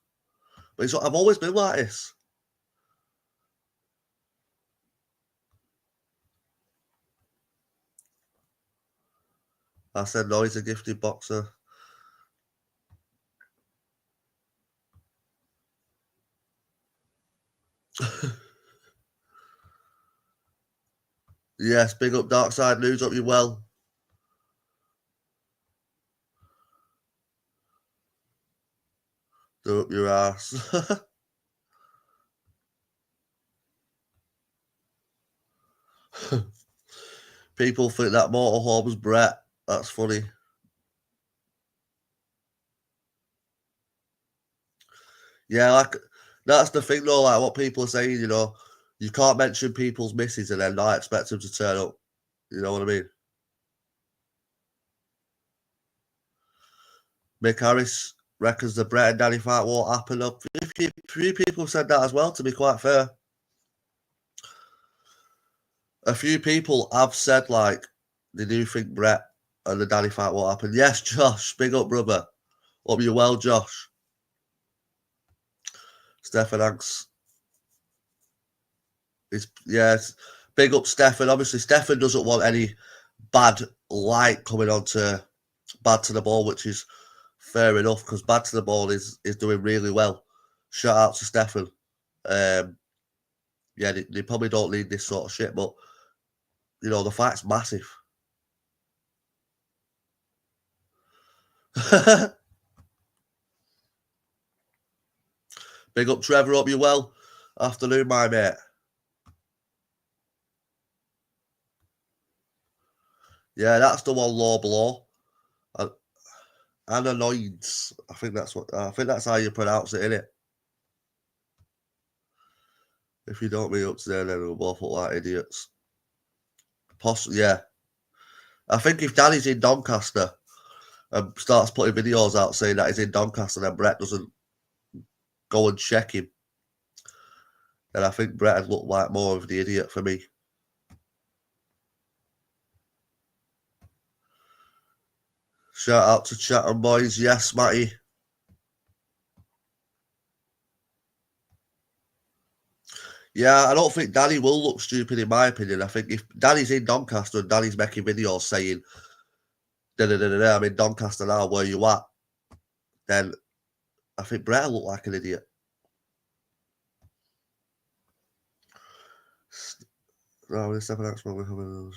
But I've always been like this. I said no, he's a gifted boxer. Yes, big up Dark Side News, up you well. Do up your ass. People think that Motorhome's Brett. That's funny. Yeah, like that's the thing though, like what people are saying, you know, you can't mention people's misses and then not expect them to turn up. You know what I mean? Mick Harris reckons the Brett and Danny fight won't happen. A few people said that as well, to be quite fair. A few people have said, like, they do think Brett and the Danny fight won't happen. Yes, Josh, big up, brother. Hope you're well, Josh. Stefan Hanks. Yes, big up, Stefan. Obviously, Stefan doesn't want any bad light coming onto Bad to the Ball, which is fair enough because Bad to the Ball is doing really well. Shout out to Stefan. Yeah, they probably don't need this sort of shit, but you know the fight's massive. Big up, Trevor. Hope you're well. Afternoon, my mate. Yeah, that's the one, low blow. Ananoids. I think that's how you pronounce it, innit? If you don't meet up today, then we'll both look like idiots. Possibly, yeah. I think if Danny's in Doncaster, and starts putting videos out saying that he's in Doncaster, and then Brett doesn't go and check him, then I think Brett had looked like more of the idiot for me. Shout out to Chatham boys. Yes, Matty. Yeah, I don't think Danny will look stupid in my opinion. I think if Danny's in Doncaster and Danny's making videos saying, I'm in Doncaster now, where you at? Then I think Brett will look like an idiot. No, it's never next one we're coming.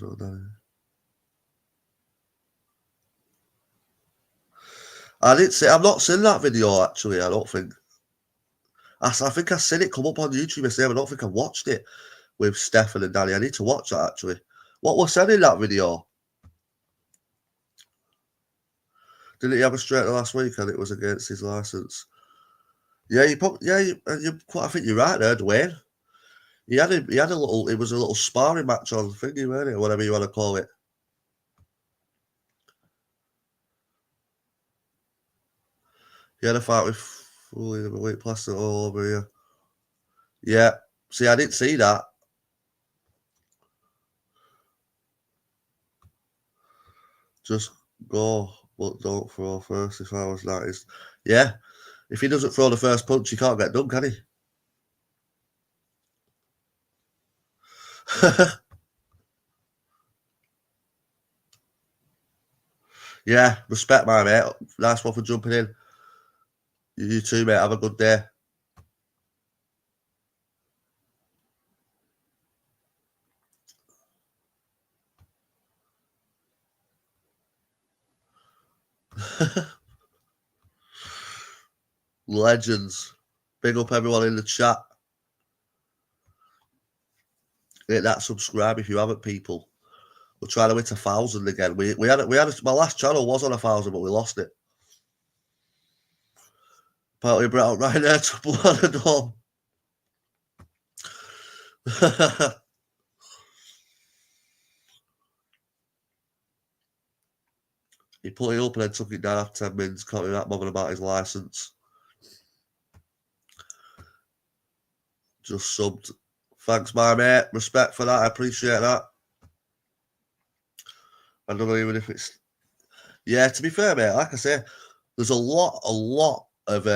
I've not seen that video actually. I don't think. I think I've seen it come up on YouTube yesterday. I don't think I watched it with Stefan and Danny. I need to watch that actually. What was said in that video? Didn't he have a straighter last week and it was against his license? Yeah, I think you're right there, Dwayne. He had a little. It was a little sparring match on thingy, weren't it? Whatever you want to call it. He had a fight with fully weight plastic all over here. Yeah. See, I didn't see that. Just go, but don't throw first. If I was that, yeah. If he doesn't throw the first punch, he can't get done, can he? Yeah, respect my mate. Nice one for jumping in. You too, mate. Have a good day. Legends. Big up everyone in the chat. Hit that subscribe if you haven't, people. We're trying to hit 1,000 again. We had my last channel was on 1,000, but we lost it. Apparently brought out right there to blood and home. He put it up and then took it down after 10 minutes. Can't be that bothered about his license. Just subbed. Thanks, my mate. Respect for that. I appreciate that. I don't know even if it's. Yeah, to be fair, mate, like I say, there's a lot of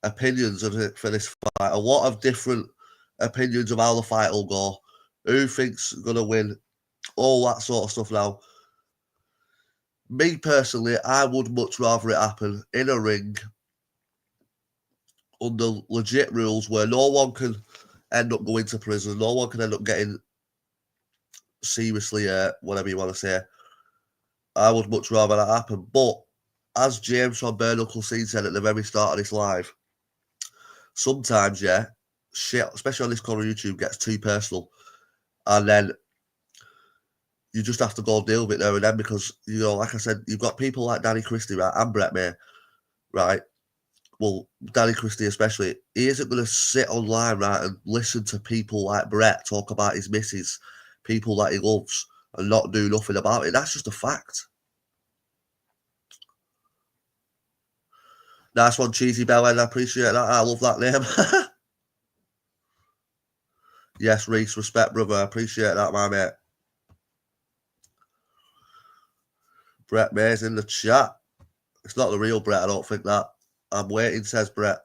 opinions of it for this fight. A lot of different opinions of how the fight will go. Who thinks gonna win? All that sort of stuff now. Me personally, I would much rather it happen in a ring under legit rules where no one can end up going to prison, no one can end up getting seriously whatever you want to say. I would much rather that happen. But as James from Bare Knuckle Scene said at the very start of this live, sometimes, yeah, shit, especially on this corner of YouTube, gets too personal. And then you just have to go deal with it there and then because, you know, like I said, you've got people like Danny Christie, right, and Brett May, right? Well, Danny Christie especially, he isn't going to sit online, right, and listen to people like Brett talk about his missus, people that he loves, and not do nothing about it. That's just a fact. Nice one, Cheesy Bellend. I appreciate that. I love that name. Yes, Reese, respect, brother. I appreciate that, my mate. Brett May's in the chat. It's not the real Brett, I don't think that. I'm waiting, says Brett.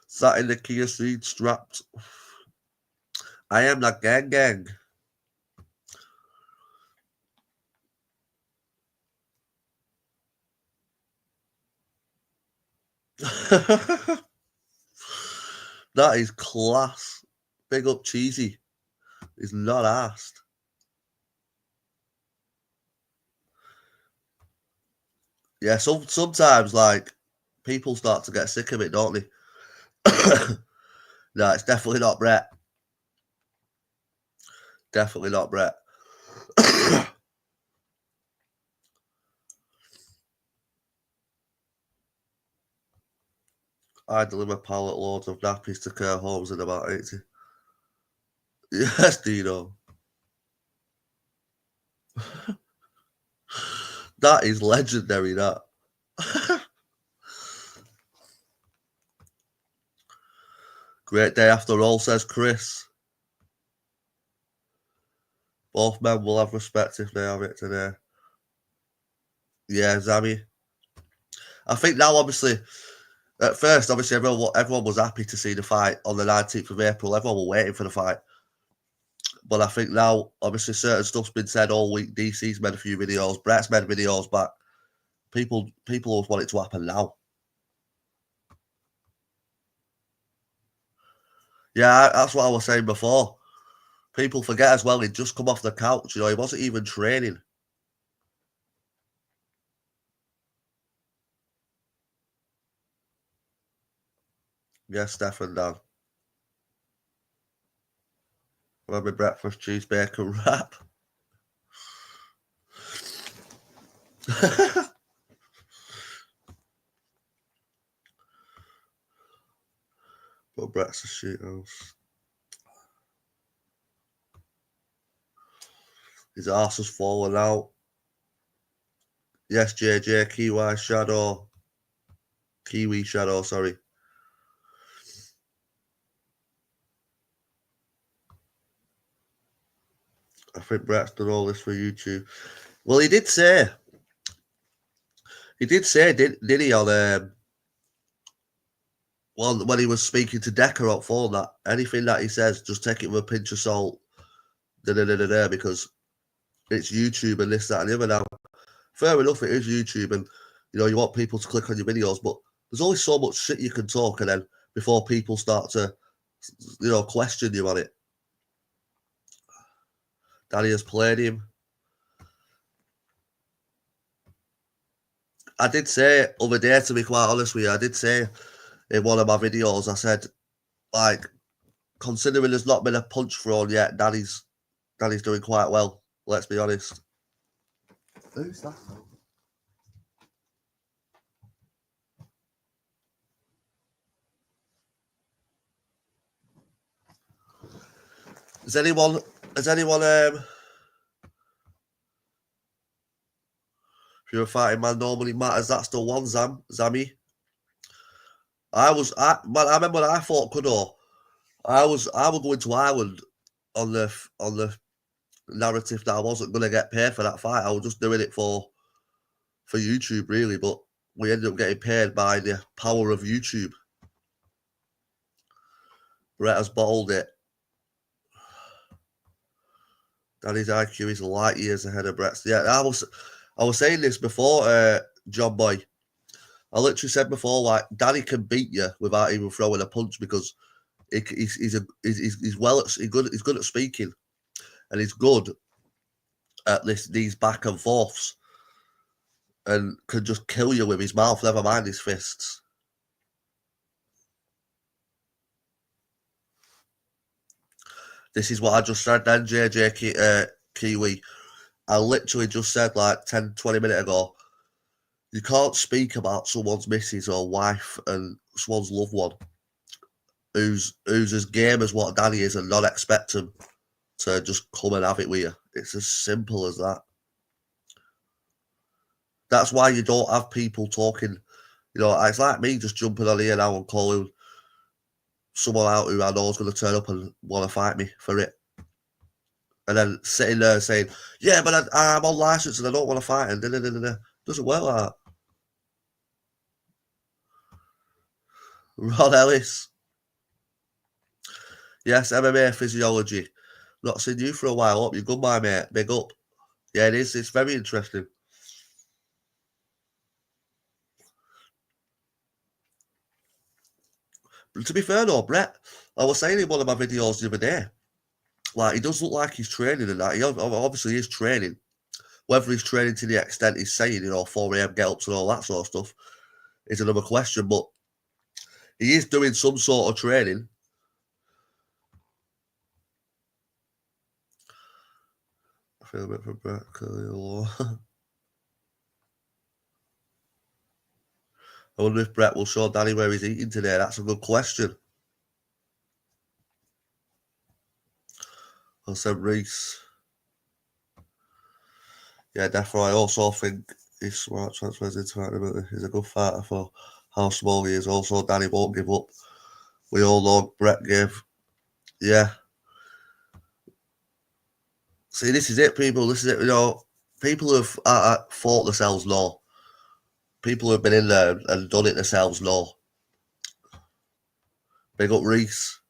Sat in the Kia seat, strapped. I am that gang. That is class. Big up Cheesy. He's not asked. Yeah, sometimes like people start to get sick of it, don't they? No, it's definitely not Brett. Definitely not Brett. I deliver pallet loads of nappies to care homes in about 80. Yes, Dino. That is legendary, that. Great day after all, says Chris. Both men will have respect if they have it today. Yeah, Zami. I think now, obviously, at first, obviously, everyone was happy to see the fight on the 19th of April. Everyone was waiting for the fight. But I think now, obviously, certain stuff's been said all week. DC's made a few videos. Brett's made videos back. People always want it to happen now. Yeah, that's what I was saying before. People forget as well, he'd just come off the couch. He wasn't even training. Yes, Stefan, Dan. I had my breakfast, cheese, bacon wrap. But Brett's a shit house. His arse has fallen out. Yes, JJ, Kiwi Shadow, sorry. I think Brett's done all this for YouTube. Well, he did say, did he, on when he was speaking to Decker on phone, that anything that he says, just take it with a pinch of salt, because it's YouTube and this, that, and the other. Now, fair enough, it is YouTube, and you want people to click on your videos, but there's only so much shit you can talk, and then before people start to, question you on it. Danny has played him. I did say other day, to be quite honest with you, I did say in one of my videos, I said, like, considering there's not been a punch thrown yet, Danny's doing quite well. Let's be honest. Who's that? Has anyone if you're a fighting man, normally matters, that's the one, Zammy. I remember when I fought Kudo, I was going to Ireland on the narrative that I wasn't going to get paid for that fight. I was just doing it for YouTube, really, but we ended up getting paid by the power of YouTube. Brett has bottled it. Danny's IQ is light years ahead of Brett's. Yeah, I was saying this before, John Boy. I literally said before, like, Danny can beat you without even throwing a punch because he's good at speaking, and he's good at these back and forths, and can just kill you with his mouth. Never mind his fists. This is what I just said then, JJ Kiwi. I literally just said like 10, 20 minutes ago, you can't speak about someone's missus or wife and someone's loved one who's as game as what Danny is and not expect him to just come and have it with you. It's as simple as that. That's why you don't have people talking. It's like me just jumping on here now and calling someone out who I know is going to turn up and want to fight me for it. And then sitting there saying, yeah, but I'm on license and I don't want to fight. And doesn't work like that. Ron Ellis. Yes, MMA physiology. Not seen you for a while. Hope you're good, my mate. Big up. Yeah, it is. It's very interesting. But to be fair though, Brett, I was saying in one of my videos the other day, like, he does look like he's training and that. He obviously is training. Whether he's training to the extent he's saying, 4 a.m. get-ups and all that sort of stuff is another question. But he is doing some sort of training. I feel a bit for Brett. I wonder if Brett will show Danny where he's eating today. That's a good question. I said Reese. Yeah, definitely. I also think his smart transfers into ability. He's a good fighter for how small he is. Also, Danny won't give up. We all know Brett gave. Yeah. See, this is it, people. This is it. You know, people who have fought themselves know. People who have been in there and done it themselves know. Big up Reese.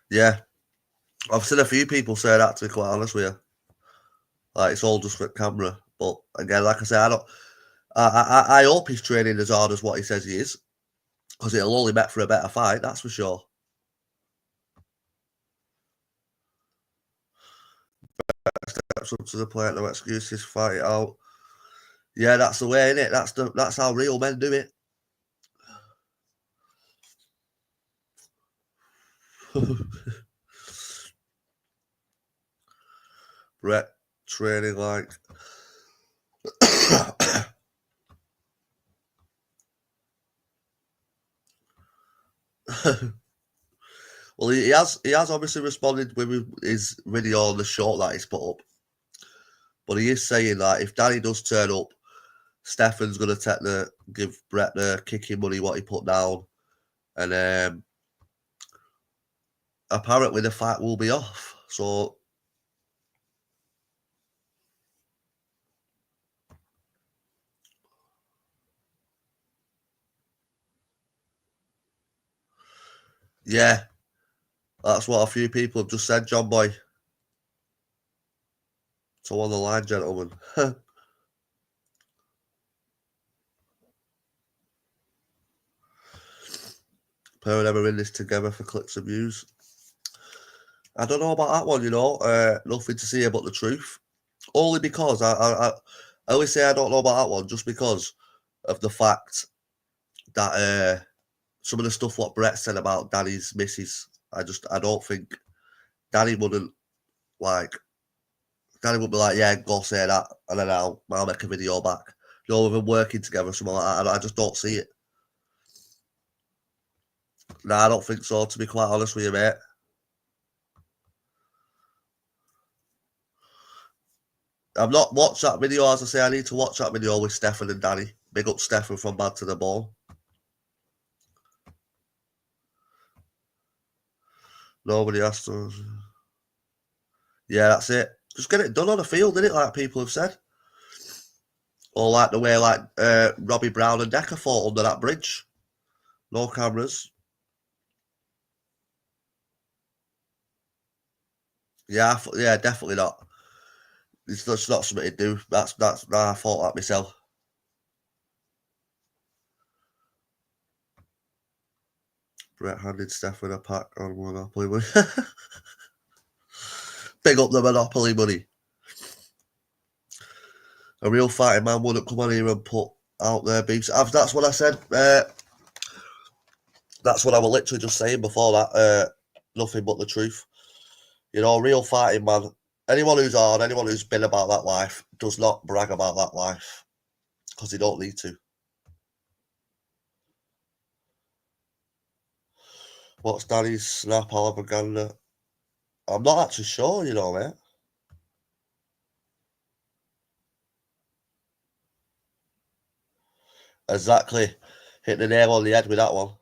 Yeah. I've seen a few people say that, to be quite honest with you. Like, it's all just for camera. But again, like I say, I hope he's training as hard as what he says he is. Because it'll only make for a better fight, that's for sure. Steps up to the plate, no excuses, fight it out. Yeah, that's the way, innit? That's how real men do it. Brett training like well, he has obviously responded with his video on the short that he's put up. But he is saying that if Danny does turn up, Stefan's gonna give Brett the kicking money what he put down. And apparently the fight will be off. So yeah. That's what a few people have just said, John Boy. So on the line, gentlemen. Pair of them are in this together for clicks and views. I don't know about that one, you know. Nothing to say but the truth. Only because I always say I don't know about that one just because of the fact that some of the stuff what Brett said about Danny's missus. I don't think Danny wouldn't Danny would be like, yeah, go say that, and then I'll make a video back. You know, with them working together, something like that. I just don't see it. No, I don't think so, to be quite honest with you, mate. I've not watched that video, as I say, I need to watch that video with Stefan and Danny. Big up Stefan from Bad to the Ball. Nobody has to. Yeah, that's it. Just get it done on the field, innit, like people have said. Or like the way Robbie Brown and Decker fought under that bridge. No cameras. Yeah, definitely not. It's not something to do. I thought that myself. Brett handed Stefan a pack on Monopoly money. Big up the Monopoly money. A real fighting man wouldn't come on here and put out their beefs. That's what I said. That's what I was literally just saying before that. Nothing but the truth. You know, a real fighting man. Anyone who's hard, anyone who's been about that life, does not brag about that life. Because they don't need to. What's Danny's snap propaganda? I'm not actually sure, you know, mate. Exactly. Hit the nail on the head with that one.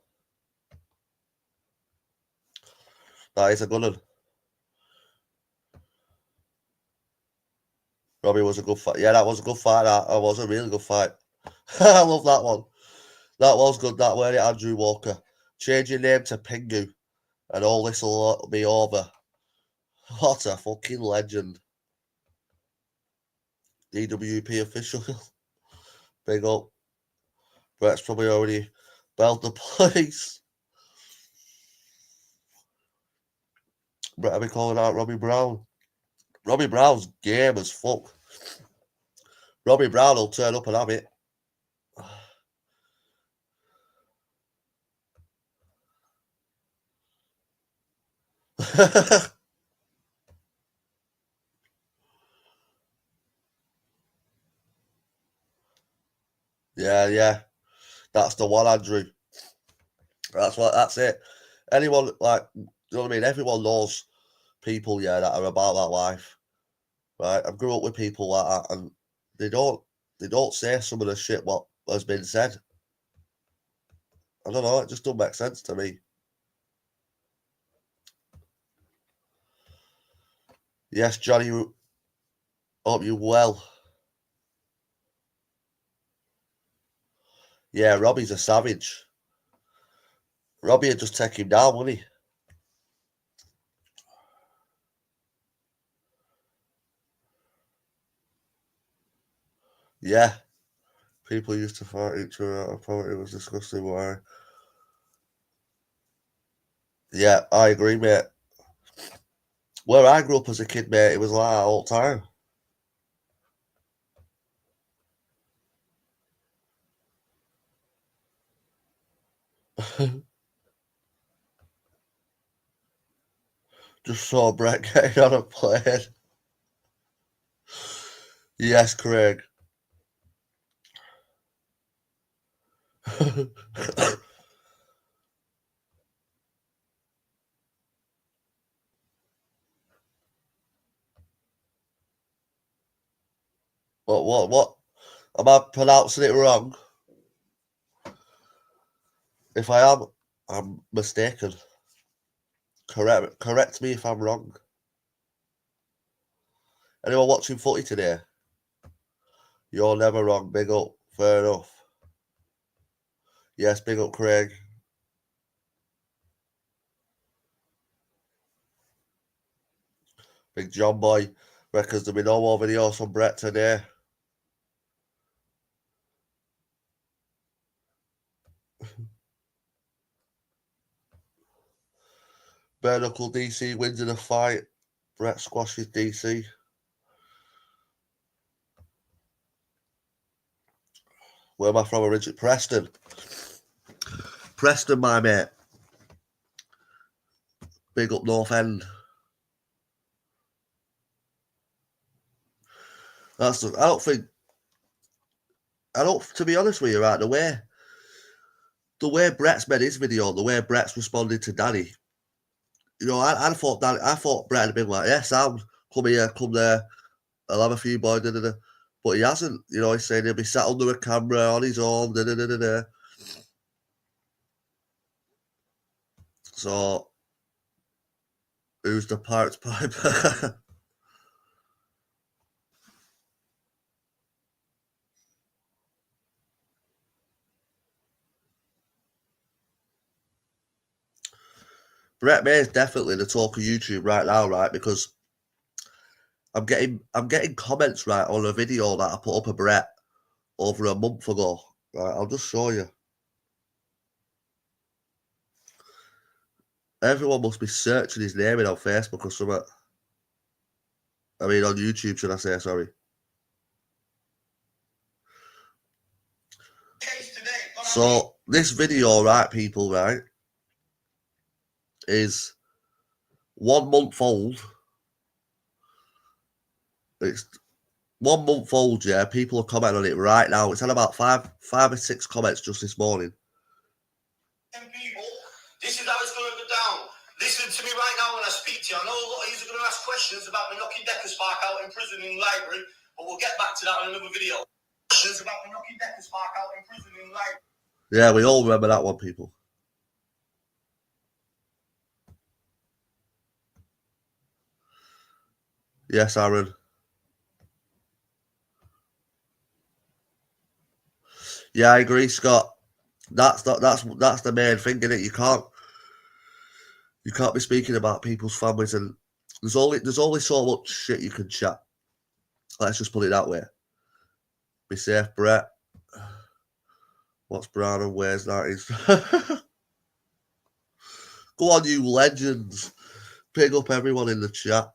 That is a good one. Robbie was a good fight. Yeah, that was a good fight. That was a really good fight. I love that one. That was good. That were it, Andrew Walker. Change your name to Pingu, and all this will be over. What a fucking legend. DWP official. Big up. Brett's probably already belled the place. Brett, I'll be calling out Robbie Brown. Robbie Brown's game as fuck. Robbie Brown will turn up and have it. Yeah. That's the one, Andrew. That's it. Anyone, like, you know what I mean? Everyone knows people, that are about that life. Right? I've grew up with people like that, and they don't say some of the shit what has been said. I don't know, it just don't make sense to me. Yes, Johnny, hope you're well. Yeah, Robbie's a savage. Robbie would just take him down, wouldn't he? Yeah. People used to fight each other. I thought it was disgusting. Why? Yeah, I agree, mate. Where I grew up as a kid, mate, it was like that all the time. Just saw Brett getting on a plane. Yes, Craig. What? Am I pronouncing it wrong? If I am, I'm mistaken. Correct me if I'm wrong. Anyone watching footy today? You're never wrong. Big up. Fair enough. Yes, big up, Craig. Big John boy reckons there'll be no more videos from Brett today. Bare knuckle DC wins in a fight. Brett squashes DC. Where am I from originally? Preston. Preston, my mate. Big up North End. To be honest with you, right, the way Brett's made his video, the way Brett's responded to Danny, I thought Brett had been like, yeah, Sam, come here, come there, I'll have a few boys, da, da, da. But he hasn't, he's saying he'll be sat under a camera on his own, da, da, da, da, da. So, who's the Pirates Piper? Brett May's definitely the talk of YouTube right now, right? Because I'm getting comments right on a video that I put up of Brett over a month ago. Right, I'll just show you. Everyone must be searching his name in on Facebook or something. I mean, on YouTube, should I say? Sorry. So this video, right, people, right, is 1 month old. It's 1 month old, yeah. People are commenting on it right now. It's had about five or six comments just this morning. People, this is how it's going to go down. Listen to me right now when I speak to you. I know a lot of you are going to ask questions about me knocking Decker's Park out in prison in library, but we'll get back to that in another video. Questions about me knocking Decker's Park out in prison in library. Yeah, we all remember that one, people. Yes, Aaron. Yeah, I agree, Scott. That's the main thing, isn't it? You can't be speaking about people's families, and there's only so much shit you can chat. Let's just put it that way. Be safe, Brett. What's brown and where's that is? Go on, you legends. Pick up everyone in the chat.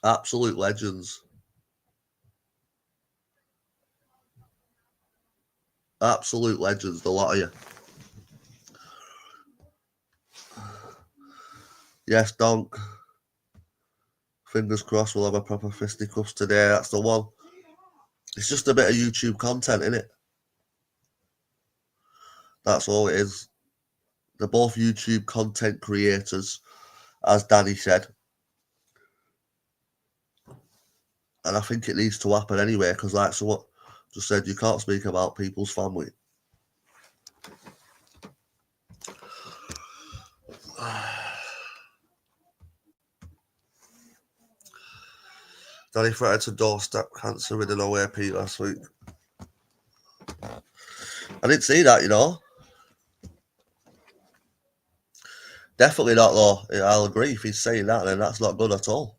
Absolute legends. Absolute legends, the lot of you. Yes, Donk. Fingers crossed we'll have a proper fisticuffs today. That's the one. It's just a bit of YouTube content, innit? That's all it is. They're both YouTube content creators, as Danny said. And I think it needs to happen anyway, because like someone just said, you can't speak about people's family. Danny threatened to doorstep cancer with an OAP last week. I didn't see that, you know. Definitely not, though. I'll agree. If he's saying that, then that's not good at all.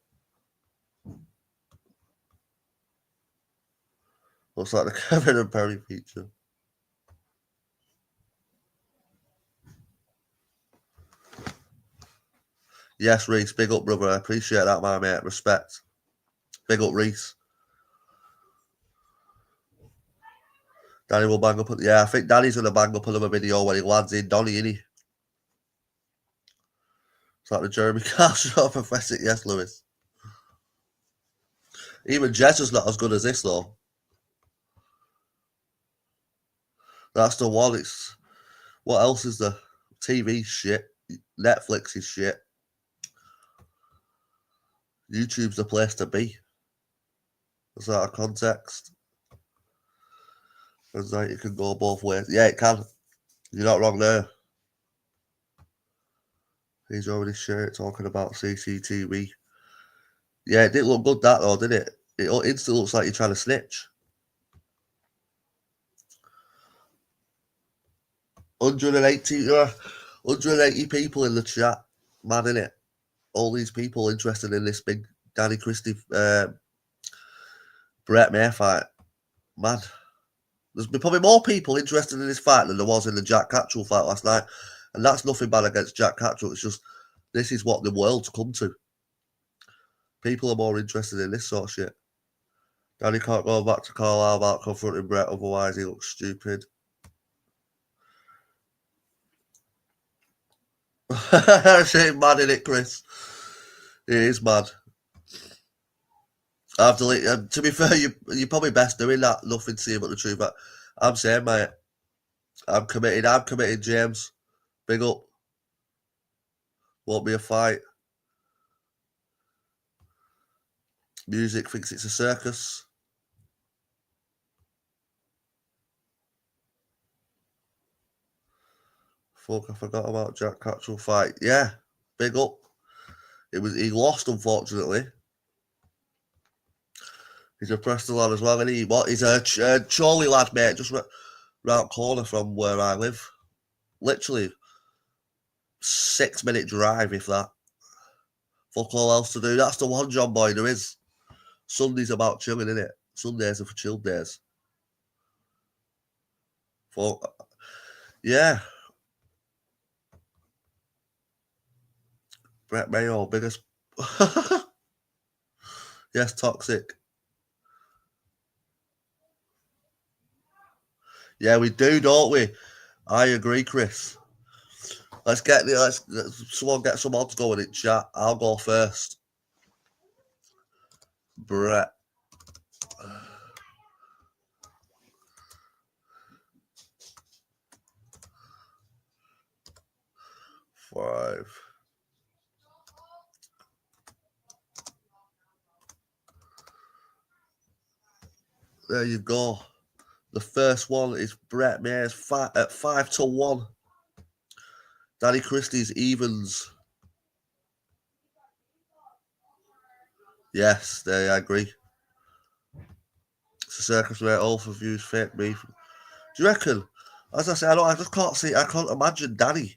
Looks like the Kevin and Perry feature. Yes, Reese. Big up, brother. I appreciate that, my mate. Respect. Big up, Reese. Danny will bang up. Yeah, I think Danny's going to bang up another video when he lands in Donny, innit? It's like the Jeremy Carl show prophetic. Yes, Lewis. Even Jez is not as good as this, though. That's the one. It's what else is the TV shit? Netflix is shit. YouTube's the place to be. That's out of context. It's like it can go both ways. Yeah, it can. You're not wrong there. He's already shared talking about CCTV. Yeah, it didn't look good that though, did it? It instantly looks like you're trying to snitch. 180 people in the chat. Mad, innit? All these people interested in this big Danny Christie Brett May fight. Mad. There's been probably more people interested in this fight than there was in the Jack Catchell fight last night. And that's nothing bad against Jack Catchell. It's just, this is what the world's come to. People are more interested in this sort of shit. Danny can't go back to Carlisle about confronting Brett, otherwise he looks stupid. It's mad, innit, Chris? It is mad. I've deleted. To be fair, you're probably best doing that. Nothing to see but the truth. But I'm saying, mate, I'm committed. I'm committed, James. Big up. Won't be a fight. Music thinks it's a circus. Fuck, I forgot about Jack Catchell fight. Yeah, big up. He lost, unfortunately. He's a Preston lad as well, isn't he? He's a Chorley lad, mate, just round corner from where I live. Literally 6-minute drive, if that. Fuck all else to do. That's the one, John Boy, there is. Sunday's about chilling, innit? Sundays are for chill days. Fuck. Yeah. Brett Mayo, biggest. Yes, toxic. Yeah, we do, don't we? I agree, Chris. Let's someone get some odds going in chat. I'll go first. Brett. Five. There you go. The first one is Brett Mayer's at 5-1. Danny Christie's evens. Yes, I agree. It's a circus where all for views fake beef. Do you reckon? As I say, I just can't see. I can't imagine Danny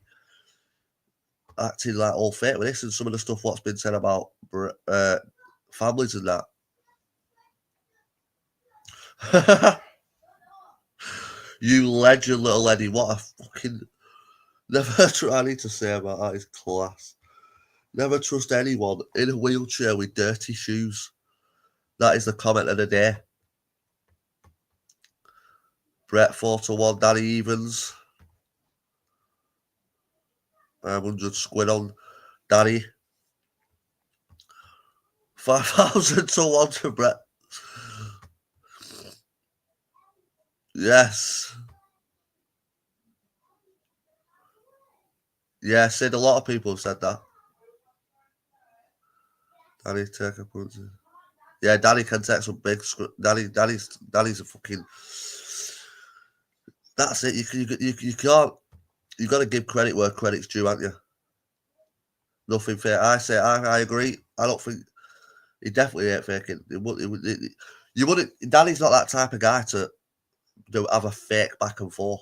acting like all fake with this and some of the stuff what's been said about families and that. You legend, little Eddie. What a fucking... I need to say about that is class. Never trust anyone in a wheelchair with dirty shoes. That is the comment of the day. Brett 4-1, Danny Evans. 100 squid on Danny. 5,000 to 1 to Brett. Yes. Yeah, Sid, a lot of people have said that. Danny, take a punch. Yeah, Danny can take some big. Danny's a fucking. That's it. You can't. You got to give credit where credit's due, aren't you? Nothing fair. I agree. I don't think he definitely ain't faking. You wouldn't. Danny's not that type of guy to have a fake back and forth.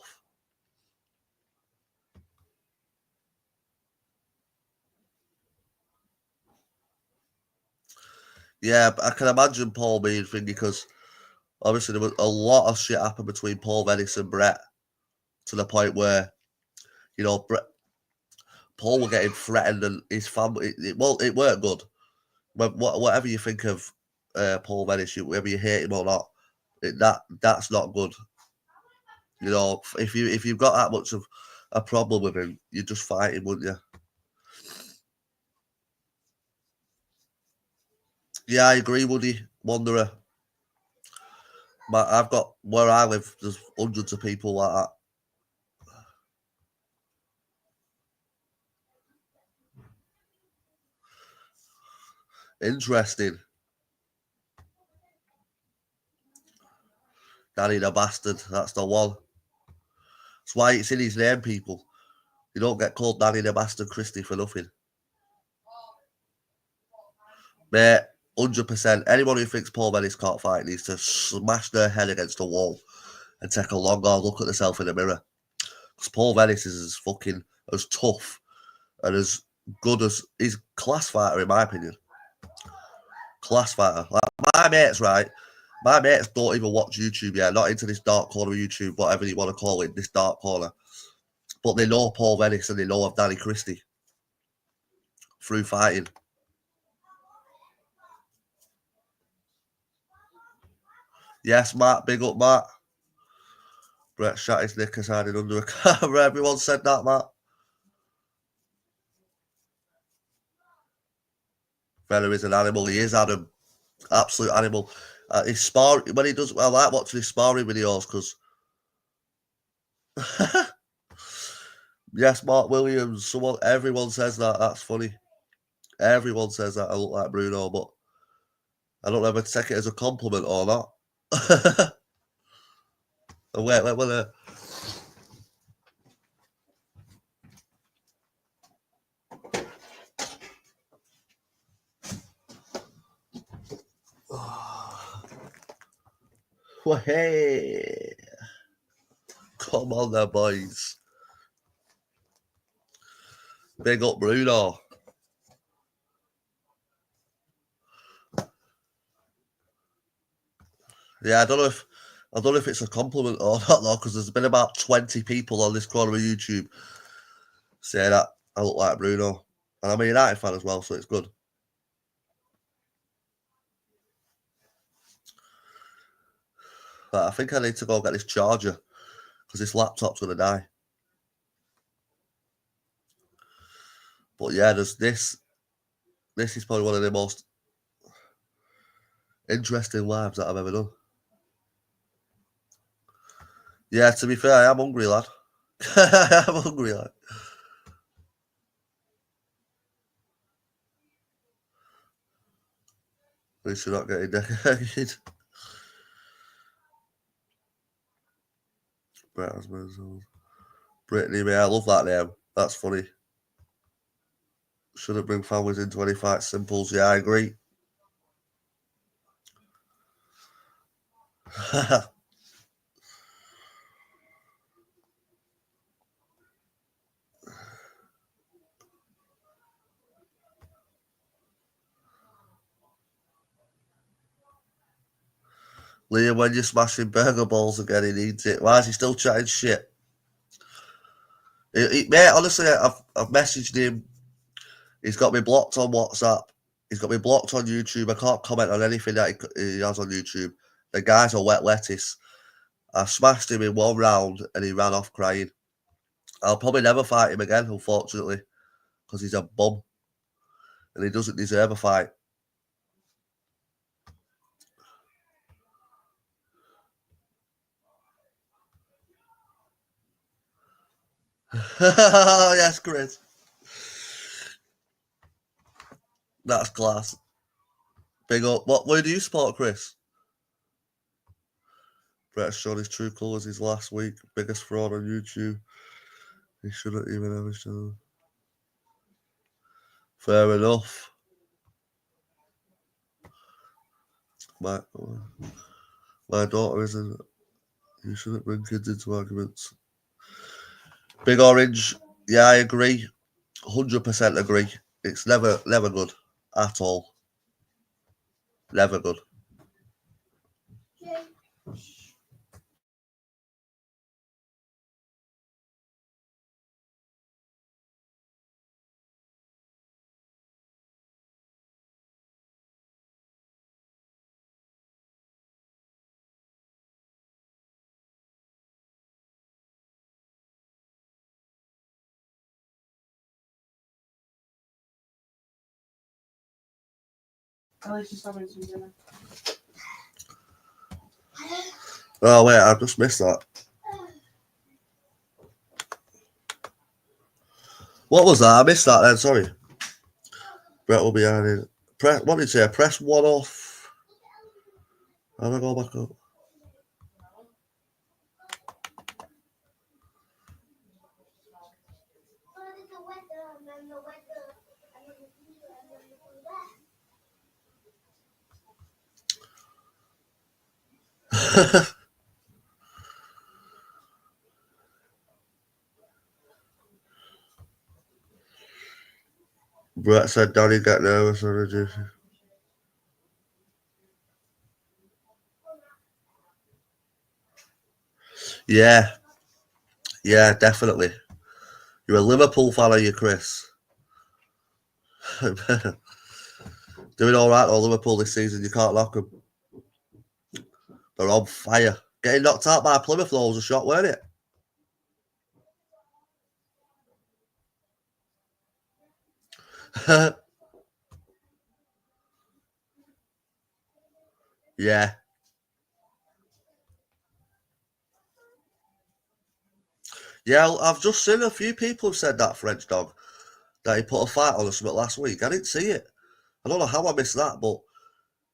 Yeah, but I can imagine Paul being thingy because obviously there was a lot of shit happened between Paul Venice and Brett to the point where Paul were getting threatened and his family. It weren't good. Whatever you think of Paul Venice, whether you hate him or not, that's not good. If you've got that much of a problem with him, you just fight him, wouldn't you? Yeah, I agree, Woody Wanderer. But I've got where I live. There's hundreds of people like that. Interesting. Danny the Bastard. That's the one. That's why it's in his name, people. You don't get called Danny the Bastard Christie for nothing. Mate, 100%. Anyone who thinks Paul Venice can't fight needs to smash their head against a wall and take a long hard look at themselves in the mirror. Because Paul Venice is as fucking as tough and as good as he's class fighter in my opinion. Class fighter. Like my mates, right? My mates don't even watch YouTube yet. Not into this dark corner of YouTube, whatever you want to call it, this dark corner. But they know Paul Venice and they know of Danny Christie through fighting. Yes, Matt. Big up, Matt. Brett shot his knickers hiding under a camera. Everyone said that, Matt. Venom is an animal. He is Adam. Absolute animal. His sparring, when he does, I like watching his sparring videos because. Yes, Mark Williams. Everyone says that. That's funny. Everyone says that I look like Bruno, but I don't know if I take it as a compliment or not. wait. Well, hey, come on there, boys. Big up, Bruno. Yeah, I don't know if it's a compliment or not though, because there's been about 20 people on this corner of YouTube say that I look like Bruno, and I'm a United fan as well, so it's good. But I think I need to go get this charger because this laptop's gonna die. But yeah, there's this. This is probably one of the most interesting lives that I've ever done. Yeah, to be fair, I am hungry, lad. I am hungry, lad. At least you're not getting decorated. Brittany, mate, I love that name. That's funny. Shouldn't bring families into any fight simples. Yeah, I agree. Liam, when you're smashing burger balls again, he needs it. Why is he still chatting shit? Mate, honestly, I've messaged him. He's got me blocked on WhatsApp. He's got me blocked on YouTube. I can't comment on anything that he has on YouTube. The guy's a wet lettuce. I smashed him in one round and he ran off crying. I'll probably never fight him again, unfortunately, because he's a bum and he doesn't deserve a fight. Yes, Chris. That's class. Big up. Where do you support, Chris? Brett's shown his true colours his last week. Biggest fraud on YouTube. He shouldn't even have a show. Fair enough. My daughter isn't. You shouldn't bring kids into arguments. Big Orange. Yeah, I agree. 100% agree. It's never good at all. Never good. At least she's having some dinner. Oh wait, I just missed that. What was that? I missed that then, sorry. Brett will be adding. What did you say? Press one off. How do I go back up? Brett said Danny get nervous on the Yeah. Yeah, definitely. You're a Liverpool fan, are you, Chris? Doing all right, though, Liverpool this season. You can't knock them. They're on fire. Getting knocked out by Plymouth, though, was a shot, weren't it? Yeah. Yeah, I've just seen a few people have said that French dog, that he put a fight on or something last week. I didn't see it. I don't know how I missed that, but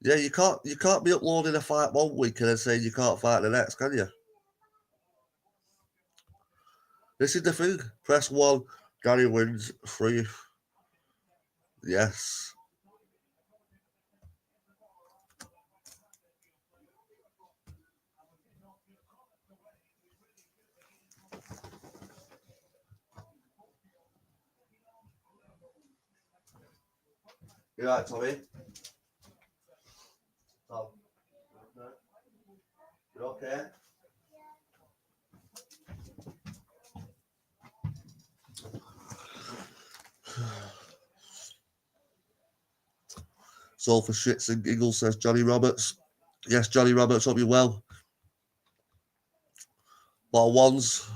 yeah, you can't be uploading a fight one week and then saying you can't fight the next, can you? This is the thing. Press one, Danny wins 3. Yes. You right, Tommy? Tom. You okay? So for shits and giggles, says Johnny Roberts. Yes, Johnny Roberts, hope you're well. A lot of ones.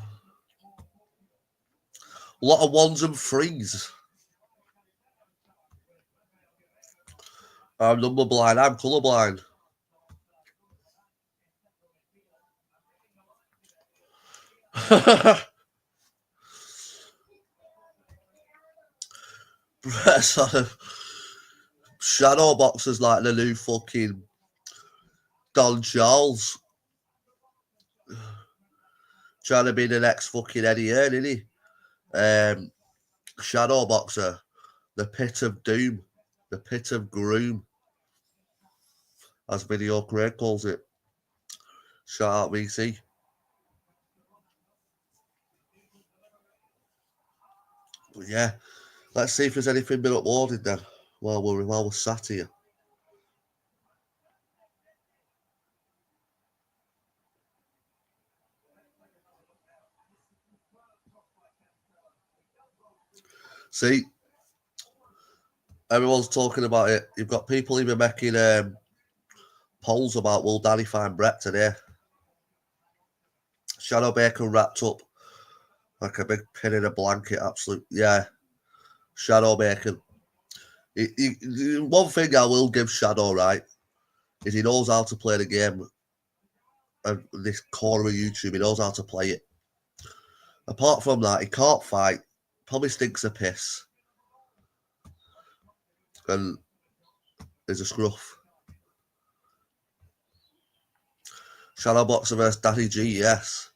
A lot of ones and threes. I'm number blind. I'm colourblind. Sort of shadow boxers like the new fucking Don Charles. Trying to be the next fucking Eddie Hearn, isn't he? Shadow boxer. The pit of doom. The pit of groom. As Video Craig calls it. Shout out VC. But yeah. Let's see if there's anything been uploaded then while we're sat here. See, everyone's talking about it. You've got people even making polls about will Danny find Brett today. Shadow Bacon wrapped up like a big pin in a blanket. Absolute, yeah. Shadow Bacon. One thing I will give Shadow, right, is he knows how to play the game. And this corner of YouTube, he knows how to play it. Apart from that, he can't fight. Probably stinks of piss. And is a scruff. Shadow Boxer versus Daddy G, yes.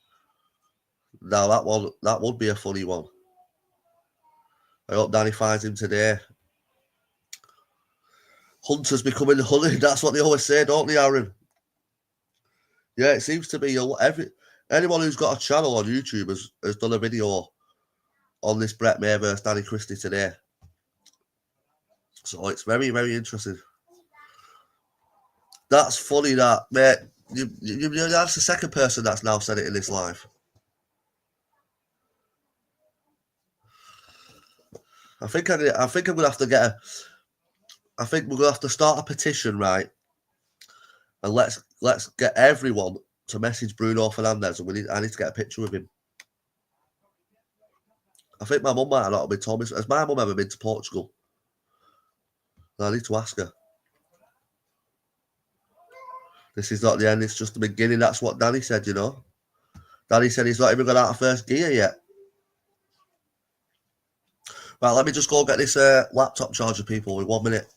Now that would be a funny one. I hope Danny finds him today. Hunters becoming hunted. That's what they always say, don't they, Aaron? Yeah, it seems to be anyone who's got a channel on YouTube has done a video on this Brett May versus Danny Christie today. So it's very, very interesting. That's funny, that, mate. That's the second person that's now said it in this live. I think I'm gonna have to get I think we're gonna have to start a petition, right? And let's get everyone to message Bruno Fernandes, and I need to get a picture with him. I think my mum might not have been told me. Has my mum ever been to Portugal? I need to ask her. This is not the end, it's just the beginning. That's what Danny said, you know. Danny said he's not even got out of first gear yet. Right, let me just go get this laptop charger, people, in 1 minute.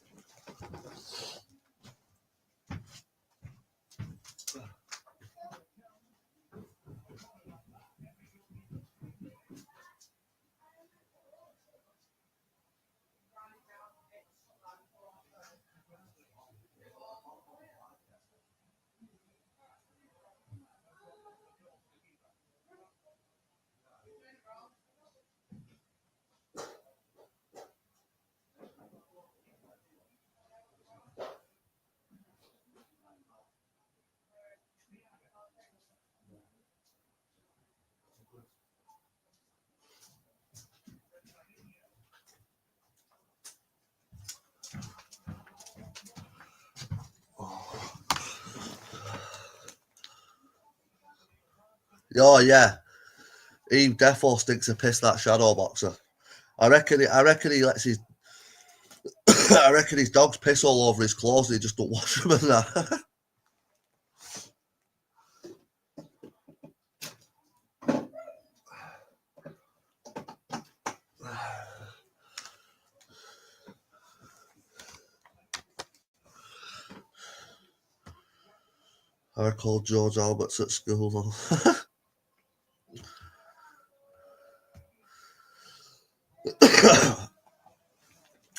Oh yeah, he defo stinks of piss, that Shadow Boxer. I reckon he lets his I reckon his dog's piss all over his clothes and he just don't wash them and that. I called George Alberts at school.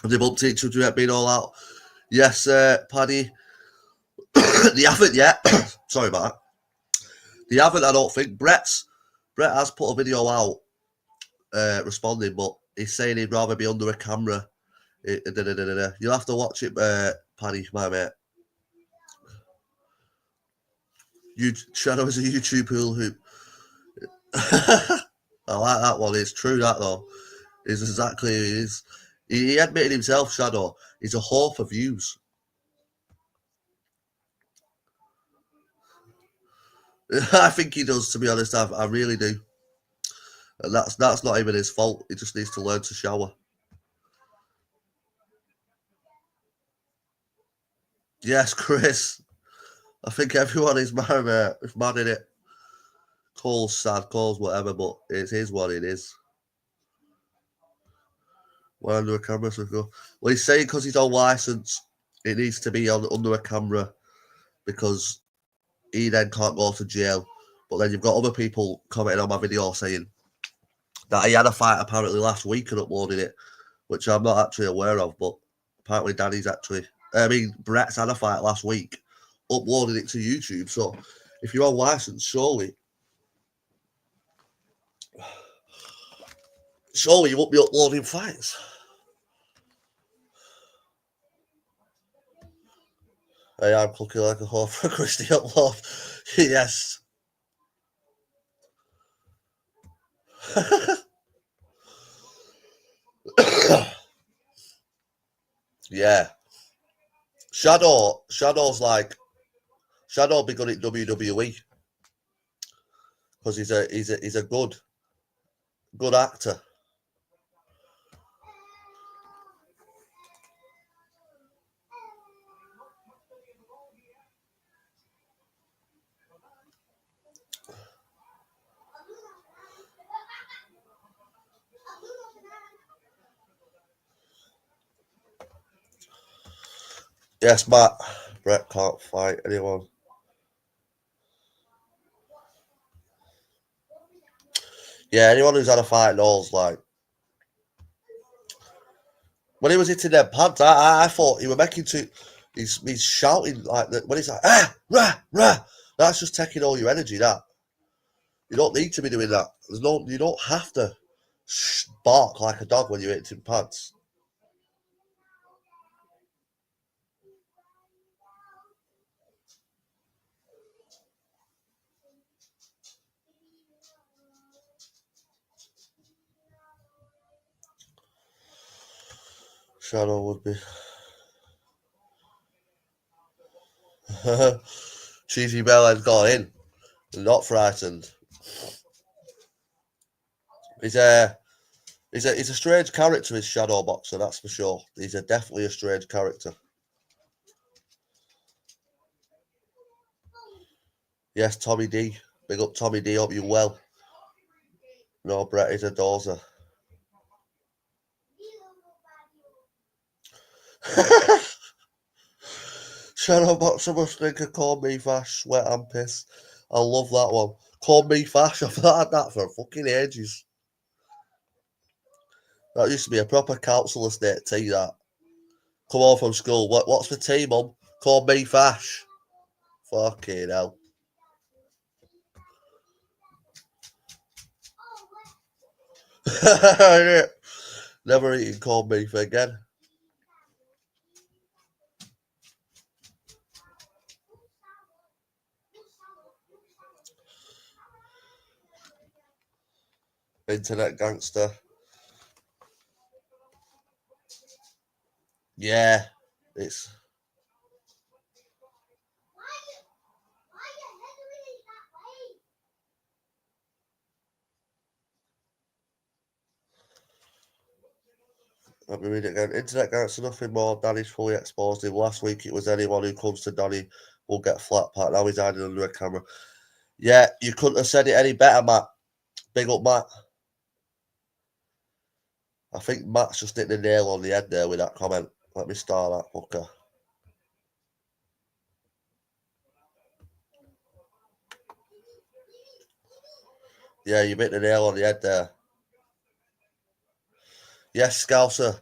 The bump teacher have been all out. Yes, Paddy. They haven't yet. Sorry about that. They haven't, I don't think. Brett has put a video out responding, but he's saying he'd rather be under a camera. You'll have to watch it, Paddy, my mate. Shadow is a YouTube hula hoop. I like that one. It's true, that though. It's exactly it is. He admitted himself, Shadow. He's a whore for views. I think he does, to be honest. I really do. And that's not even his fault. He just needs to learn to shower. Yes, Chris. I think everyone is mad in it. Cole's sad, Cole's whatever, but it is what it is. Why under a camera? So go. Well, he's saying because he's on license, it needs to be under a camera because he then can't go to jail. But then you've got other people commenting on my video saying that he had a fight apparently last week and uploaded it, which I'm not actually aware of, but apparently Brett's had a fight last week, uploaded it to YouTube. So if you're on license, surely you won't be uploading fights. Hey, I'm cooking like a whore for Christie upload. Yes. Yeah. Shadow be good at WWE because he's a good actor. Yes, Matt. Brett can't fight anyone. Yeah, anyone who's had a fight knows, like, when he was hitting them pads, I thought he was making too. He's shouting like that when he's like rah rah. That's just taking all your energy. That you don't need to be doing that. You don't have to bark like a dog when you're hitting pads. Shadow would be. Cheesy Bell had gone in. Not frightened. He's a strange character, his shadow boxer, that's for sure. He's definitely a strange character. Yes, Tommy D. Big up Tommy D, hope you're well. No, Brett is a dozer. Shadow boxer must think of call me Vash, sweat and piss. I love that one. Call me Vash, I've not had that for fucking ages. That used to be a proper council estate tea, that. Come home from school, what's the tea, mum? Call me Vash. Fucking hell. Never eating corned beef again. Internet gangster. Yeah, it's. Let me read it again. Internet gangster, nothing more. Danny's fully exposed him. Last week it was anyone who comes to Danny will get flat pat. Now he's hiding under a camera. Yeah, you couldn't have said it any better, Matt. Big up, Matt. I think Matt's just hit the nail on the head there with that comment. Let me start that fucker. Yeah, you hit the nail on the head there. Yes, Scouser.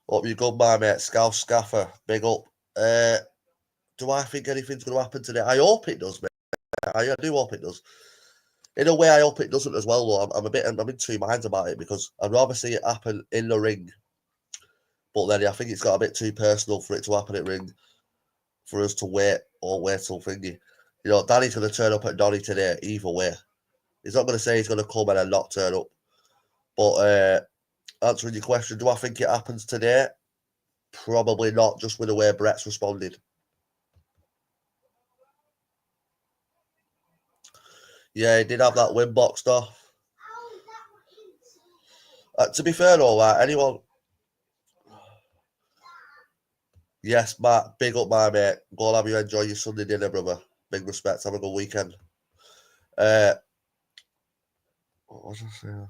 Hope you're good, my mate. Scouse Scaffer. Big up. Do I think anything's going to happen today? I hope it does, mate. I do hope it does. In a way, I hope it doesn't as well, though. I'm in two minds about it because I'd rather see it happen in the ring. But then I think it's got a bit too personal for it to happen at ring for us to wait till thingy. You know, Danny's going to turn up at Donny today either way. He's not going to say he's going to come and not turn up. But answering your question, do I think it happens today? Probably not, just with the way Brett's responded. Yeah, he did have that win boxed off. To be fair, though, anyone. Yes, Matt, big up, my mate. Go and have you enjoy your Sunday dinner, brother. Big respect. Have a good weekend. What was I saying?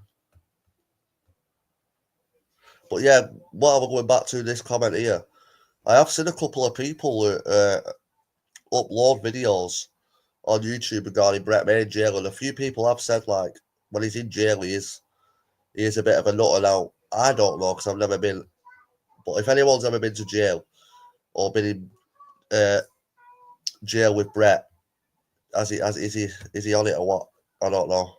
But yeah, while we're going back to this comment here, I have seen a couple of people upload videos on YouTube regarding Brett May in jail, and a few people have said, like, when he's in jail, he is a bit of a nutter. Now, I don't know because I've never been, but if anyone's ever been to jail or been in jail with Brett, is he on it or what? I don't know.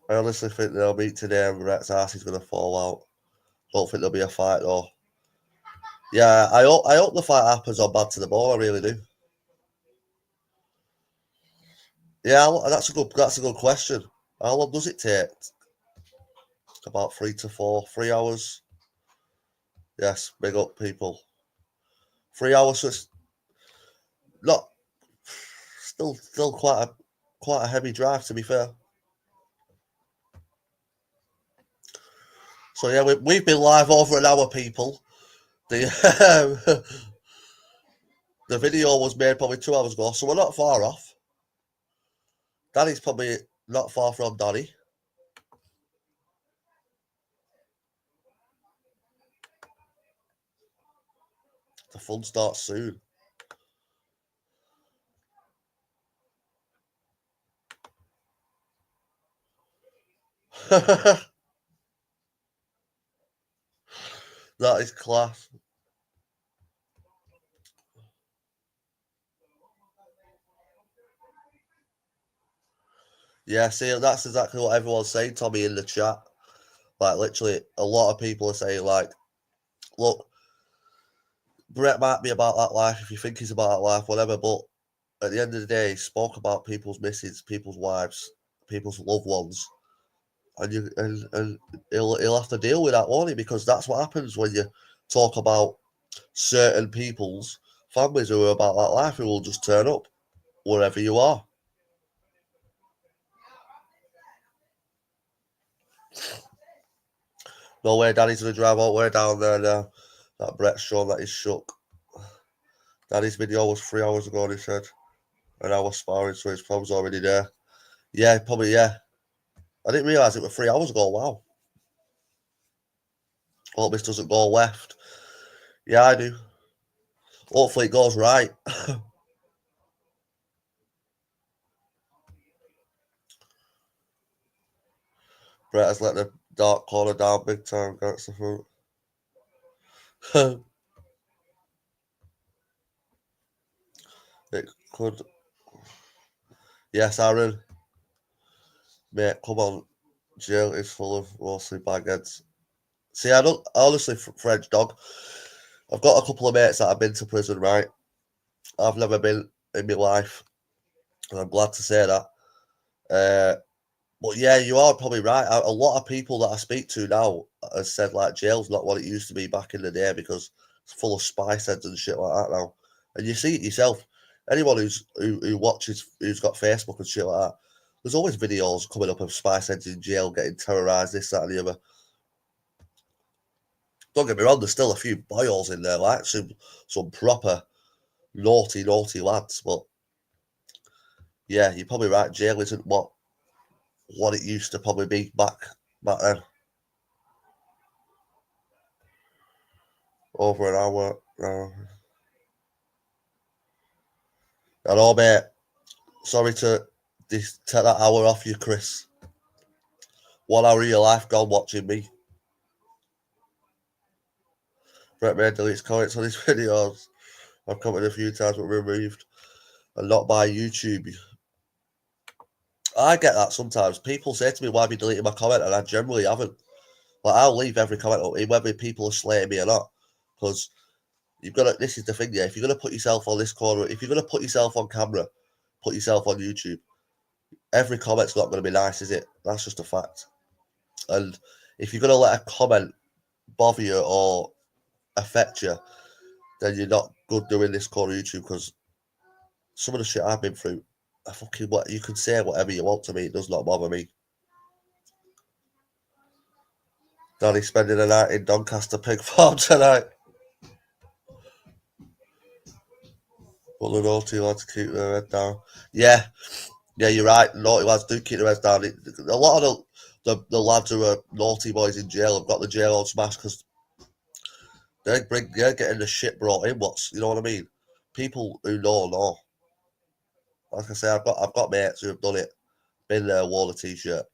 I honestly think they'll meet today and Brett's ass is going to fall out. Don't think there'll be a fight though. Yeah, I hope the fight happens on Bad to the Ball. I really do. Yeah, that's a good question. How long does it take? About 3 hours. Yes, big up people. 3 hours, so it's not still quite a heavy drive, to be fair. So yeah, we've been live over an hour, people. The the video was made probably 2 hours ago, so we're not far off. Danny's probably not far from Danny. The fun starts soon. That is class. Yeah, see, that's exactly what everyone's saying, Tommy, in the chat. Like, literally, a lot of people are saying, like, look, Brett might be about that life if you think he's about that life, whatever, but at the end of the day, he spoke about people's misses, people's wives, people's loved ones, and he'll have to deal with that, won't he? Because that's what happens when you talk about certain people's families who are about that life, who will just turn up wherever you are. No way Danny's going to drive all the way down there now. That Brett's shown that he's shook. Danny's video was 3 hours ago, and he said. An hour sparring, so his problem's already there. Yeah, probably, yeah. I didn't realise it was 3 hours ago, wow. Hope this doesn't go left. Yeah, I do. Hopefully it goes right. Brett has let the dark corner down big time, gets the front. It could. Yes, Aaron. Mate, come on. Jail is full of mostly bagheads. See, I don't, honestly, French dog, I've got a couple of mates that have been to prison, right? I've never been in my life, and I'm glad to say that. But yeah, you are probably right. A lot of people that I speak to now have said like jail's not what it used to be back in the day because it's full of spice heads and shit like that now. And you see it yourself. Anyone who watches, who's got Facebook and shit like that, there's always videos coming up of spice heads in jail getting terrorised, this, that, and the other. Don't get me wrong, there's still a few boils in there, like some proper naughty lads. But yeah, you're probably right. Jail isn't what it used to probably be back then. Over an hour. I know, mate. Sorry to take that hour off you, Chris. 1 hour of your life gone watching me. Brett May deletes comments on his videos. I've commented a few times but removed. And not by YouTube. I get that sometimes. People say to me, why have you deleted my comment? And I generally haven't. Like, I'll leave every comment up, whether people are slating me or not. Because you've got to, this is the thing, yeah. If you're going to put yourself on this corner, if you're going to put yourself on camera, put yourself on YouTube, every comment's not going to be nice, is it? That's just a fact. And if you're going to let a comment bother you or affect you, then you're not good doing this core YouTube, because some of the shit I've been through, what you can say whatever you want to me, it does not bother me. Danny spending the night in Doncaster pig farm tonight. But the naughty lads keep their head down. Yeah, you're right. Naughty lads do keep their heads down. A lot of the lads who are naughty boys in jail have got the jail on smash because they're getting the shit brought in. You know what I mean? People who know. Like I say, I've got mates who have done it. Been there, worn a t-shirt.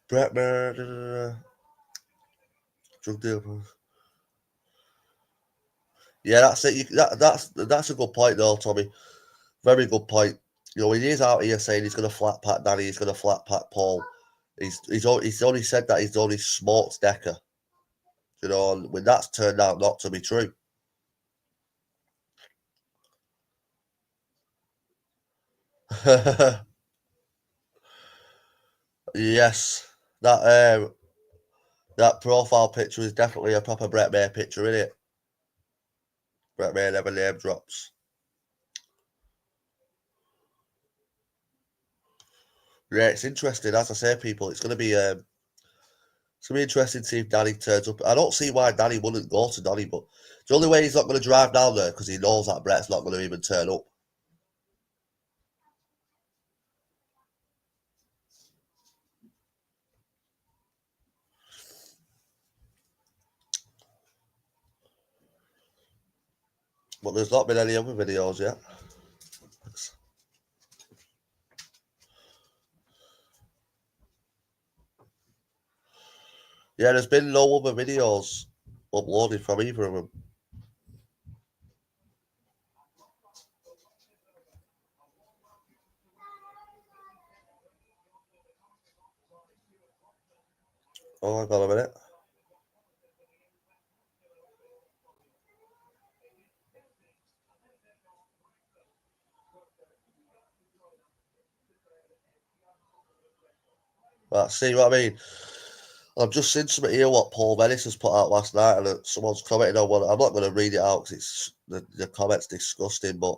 Brett, drug deal. Yeah, that's it. That's a good point, though, Tommy. Very good point. You know, he is out here saying he's going to flat pat Danny, he's going to flat pat Paul. He's only said that he's only smoked Decker. You know, when that's turned out not to be true. Yes, that profile picture is definitely a proper Brett May picture, isn't it? Brett May never name drops. Yeah, it's interesting. As I say, people, it's going to be It's going to be interesting to see if Danny turns up. I don't see why Danny wouldn't go to Donny, but the only way he's not going to drive down there because he knows that Brett's not going to even turn up. But there's not been any other videos yet. Yeah, there's been no other videos uploaded from either of them. Oh, hang on a minute. Right, see what I mean? I've just seen something here what Paul Venice has put out last night, and someone's commented on one. I'm not going to read it out because it's the comment's disgusting. But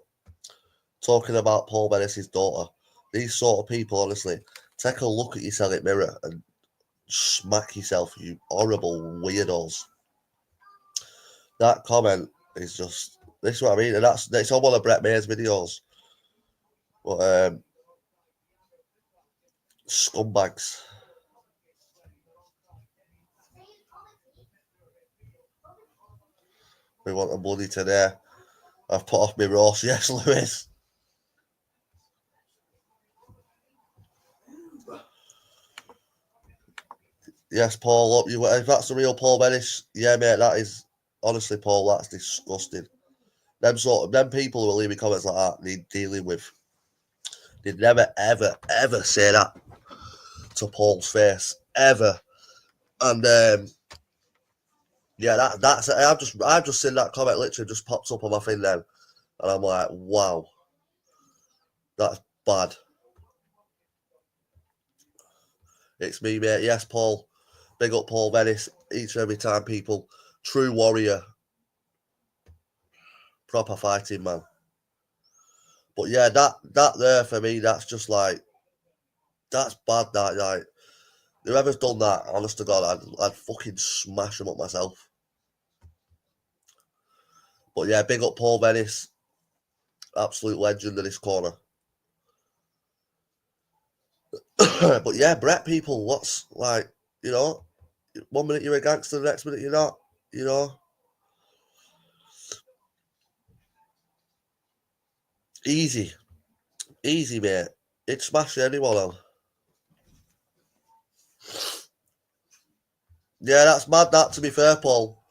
talking about Paul Venice's daughter, these sort of people, honestly, take a look at yourself in the mirror and smack yourself, you horrible weirdos. That comment is just this is what I mean, and that's on one of Brett May's videos. But scumbags. We want a bloody today. I've put off my roast, yes, Lewis. Yes, Paul, up you. If that's the real Paul Venice, yeah, mate, that is honestly, Paul, that's disgusting. Them people who are leaving comments like that need dealing with. They'd never, ever, ever say that to Paul's face, ever. And yeah, that's I've just seen that comment literally just popped up on my thing then, and I'm like, wow, that's bad. It's me, mate. Yes, Paul. Big up Paul Venice. Each and every time, people. True warrior. Proper fighting man. But yeah, that there for me, that's just like, that's bad. That like, whoever's done that, honest to God, I'd fucking smash them up myself. But yeah, big up Paul Venice. Absolute legend in this corner. But yeah, Brett people, what's like, you know, 1 minute you're a gangster, the next minute you're not, you know. Easy, mate. It'd smash anyone on. Yeah, that's mad. That, to be fair, Paul.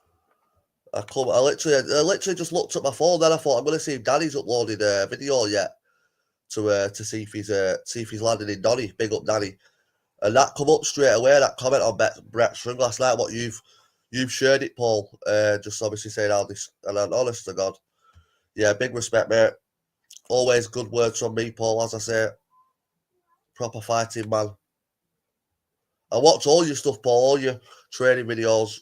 I literally just looked at my phone. Then I thought I'm going to see if Danny's uploaded a video yet to see if he's landed in Donny. Big up Danny. And that come up straight away. That comment on Brett's ring last night. What you've shared it, Paul. Just obviously saying all this, and I'm honest to God, yeah, big respect, mate. Always good words from me, Paul. As I say, proper fighting man. I watch all your stuff, Paul. All your training videos.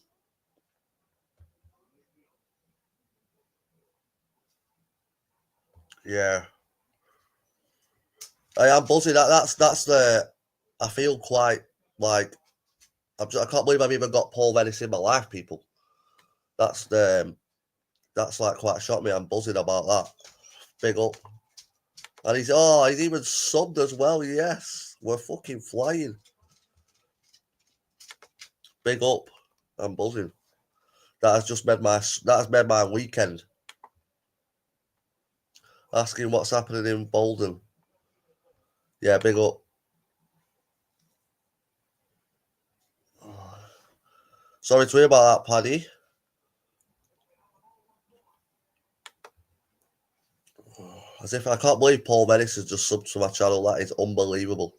Yeah. I am buzzing. That's the. I feel quite like I can't believe I've even got Paul Venice in my life, people. That's like quite shocked me. I'm buzzing about that. Big up. And he's even subbed as well. Yes, we're fucking flying. Big up. I'm buzzing. That has made my weekend. Asking what's happening in Bolden. Yeah, big up. Sorry to hear about that, Paddy. As if I can't believe Paul Venice has just subbed to my channel. That is unbelievable.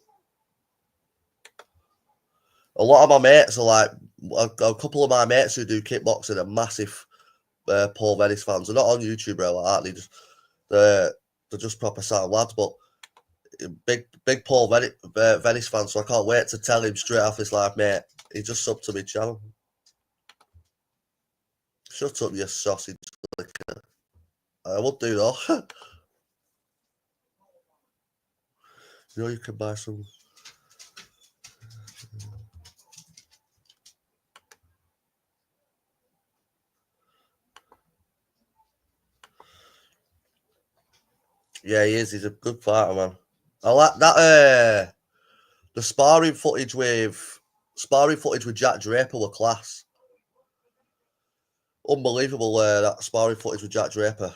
A lot of my mates are like, a couple of my mates who do kickboxing are massive Paul Venice fans. They're not on YouTube or like that. They're just proper sound lads. But big Paul Venice fan. So I can't wait to tell him straight off this live, mate. He just subbed to my channel. Shut up, you sausage licker. I would do though. You know you can buy some. Yeah, he is. He's a good fighter, man. I like that. The sparring footage with Jack Draper were class. Unbelievable. That sparring footage with Jack Draper.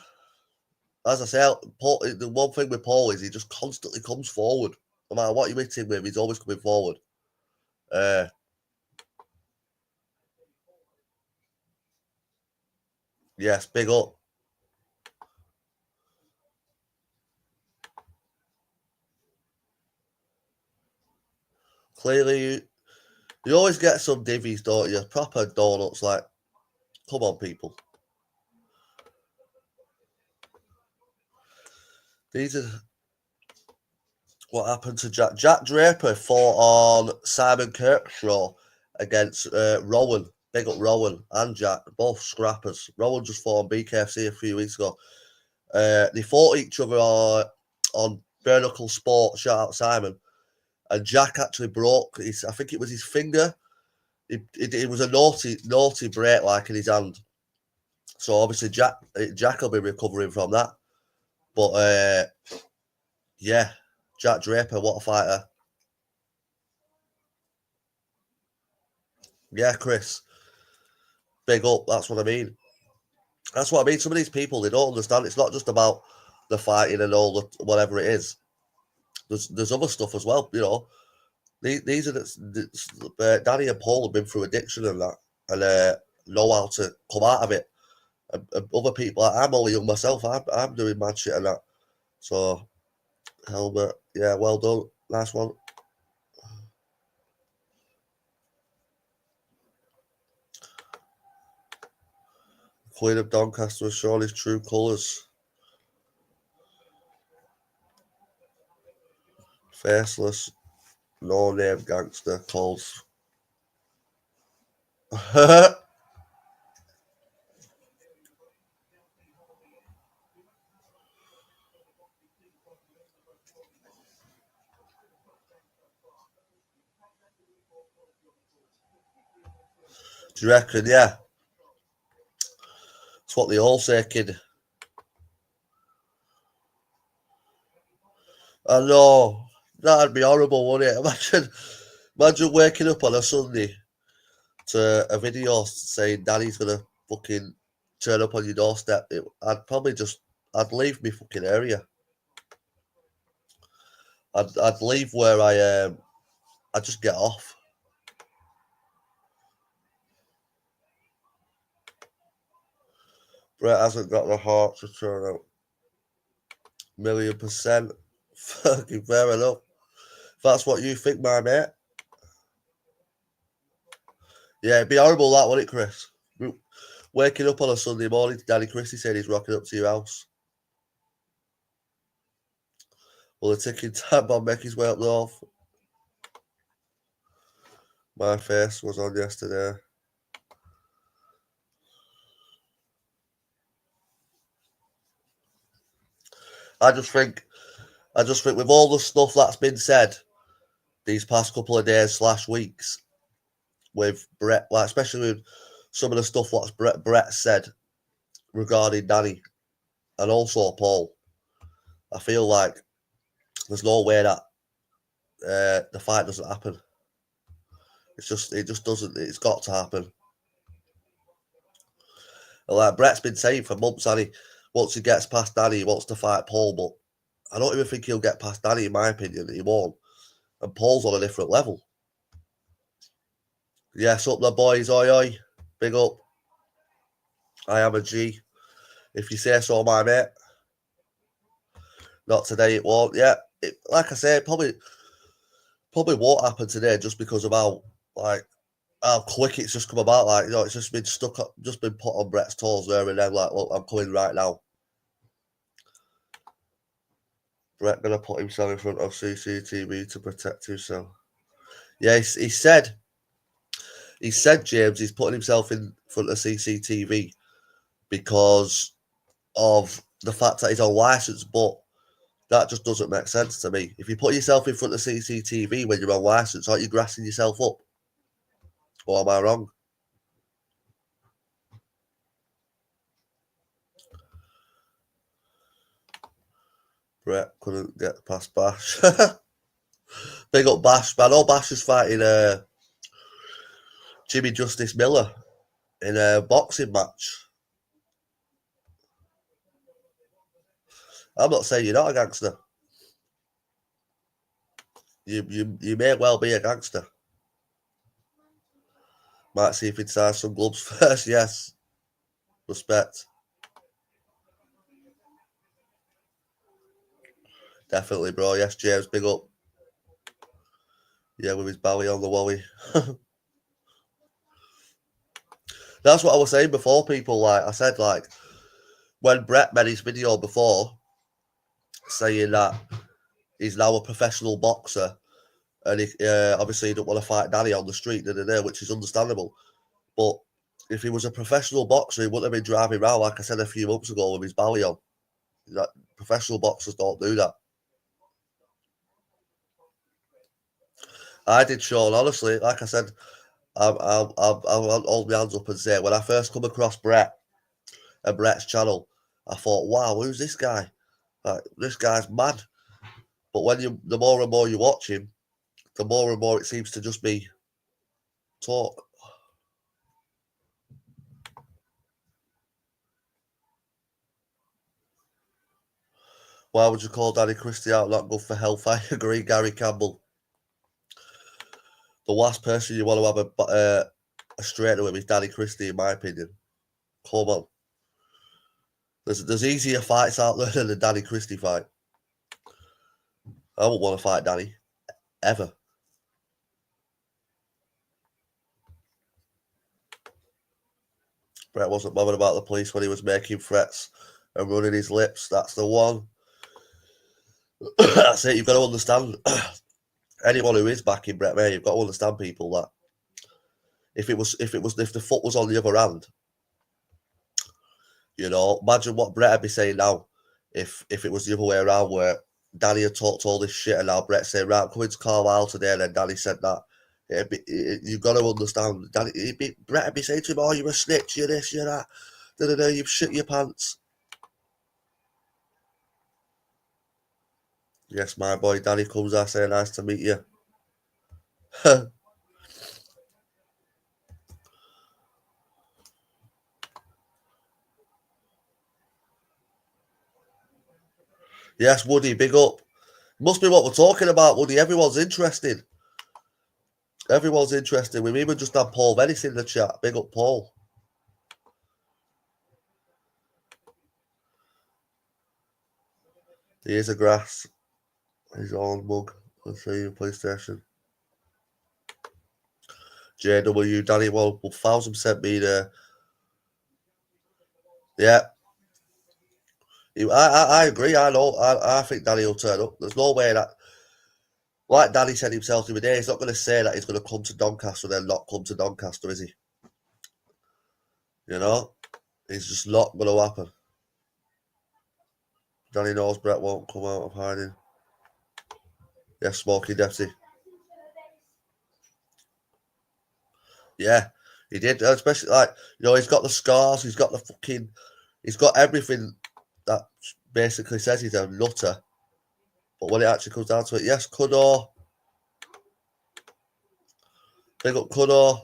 As I say, Paul, the one thing with Paul is he just constantly comes forward. No matter what you hit him with, he's always coming forward. Yes, big up. Clearly, you always get some divvies, don't you? Proper donuts, like, come on, people. These are what happened to Jack. Jack Draper fought on Simon Kirkshaw against Rowan. Big up Rowan and Jack, both scrappers. Rowan just fought on BKFC a few weeks ago. They fought each other on Bare Knuckle Sport. Shout out Simon. And Jack actually broke his, I think it was his finger. It was a naughty break like in his hand. So obviously Jack will be recovering from that. But yeah, Jack Draper, what a fighter. Yeah, Chris. Big up, that's what I mean. That's what I mean. Some of these people, they don't understand. It's not just about the fighting and all the whatever it is. There's other stuff as well, you know. These are Danny and Paul have been through addiction and that, and know how to come out of it. And other people, I'm only young myself. I'm doing mad shit and that. So, Helmet, yeah, well done, nice one. Queen of Doncaster has shown his true colours. Faceless, no-name gangster calls. Do you reckon? Yeah. That's what they all say, kid. I know. That'd be horrible, wouldn't it? Imagine waking up on a Sunday to a video saying Daddy's gonna fucking turn up on your doorstep. I'd leave me fucking area. I'd leave where I'd just get off. Brett hasn't got the heart to turn up. 1,000,000%. Fucking fair enough. If that's what you think, my mate. Yeah, it'd be horrible that, wouldn't it, Chris? Waking up on a Sunday morning to Daddy Christie saying he's rocking up to your house. Will the ticking time bomb make his way up north? My face was on yesterday. I just think with all the stuff that's been said these past couple of days / weeks with Brett, like especially with some of the stuff what Brett said regarding Danny and also Paul, I feel like there's no way that the fight doesn't happen. It just doesn't. It's got to happen. And like Brett's been saying for months, Danny, once he gets past Danny, he wants to fight Paul, but I don't even think he'll get past Danny, in my opinion. He won't. And Paul's on a different level. Yes, up the boys, oi oi. Big up. I am a G. If you say so, my mate. Not today, it won't. Yeah, like I say, probably won't happen today just because of how quick it's just come about. Like, you know, it's just been just been put on Brett's toes there and then. Like, look, I'm coming right now. Brett gonna put himself in front of CCTV to protect himself. Yeah, he said James, he's putting himself in front of CCTV because of the fact that he's on license, but that just doesn't make sense to me. If you put yourself in front of CCTV when you're on license, aren't you grassing yourself up? Or am I wrong? Brett couldn't get past Bash. Big up Bash. I know Bash is fighting Jimmy Justice Miller in a boxing match. I'm not saying you're not a gangster. You may well be a gangster. Might see if he'd sign some gloves first, yes. Respect. Definitely, bro. Yes, James, big up. Yeah, with his belly on the wally. That's what I was saying before, people. Like I said, like when Brett made his video before saying that he's now a professional boxer and he obviously he don't want to fight Danny on the street, which is understandable. But if he was a professional boxer, he wouldn't have been driving around, like I said a few months ago, with his belly on. That professional boxers don't do that. I did, Sean, honestly, like I said, I'll hold my hands up and say, when I first come across Brett and Brett's channel, I thought, wow, who's this guy? Like, this guy's mad. But when the more and more you watch him, the more and more it seems to just be talk. Why would you call Danny Christie out? Not good for health. I agree, Gary Campbell. The last person you want to have a straightener with is Danny Christie, in my opinion. Come on. There's easier fights out there than the Danny Christie fight. I wouldn't want to fight Danny. Ever. Brett wasn't bothered about the police when he was making threats and running his lips. That's the one. That's it. You've got to understand. Anyone who is backing Brett May, you've got to understand, people, that if the foot was on the other hand, you know, imagine what Brett would be saying now if it was the other way around, where Danny had talked all this shit and now Brett saying, right, I'm coming to Carlisle today, and then Danny said that. You've got to understand, Brett would be saying to him, oh, you're a snitch, you're this, you're that, you've shit your pants. Yes, my boy Danny comes out saying, nice to meet you. Yes, Woody, big up. Must be what we're talking about, Woody. Everyone's interested. Everyone's interested. We've even just had Paul Venice in the chat. Big up, Paul. Here's a grass. His own mug. Let's see you, PlayStation. JW, Danny, well, 1,000% be there. Yeah. I agree. I know. I think Danny will turn up. There's no way that, like Danny said himself the other day, he's not going to say that he's going to come to Doncaster and then not come to Doncaster, is he? You know? It's just not going to happen. Danny knows Brett won't come out of hiding. Yes, Smokey Deputy. Yeah, he did. Especially, like, you know, he's got the scars, he's got everything that basically says he's a nutter. But when it actually comes down to it, yes, Kudo. Big up Kudo.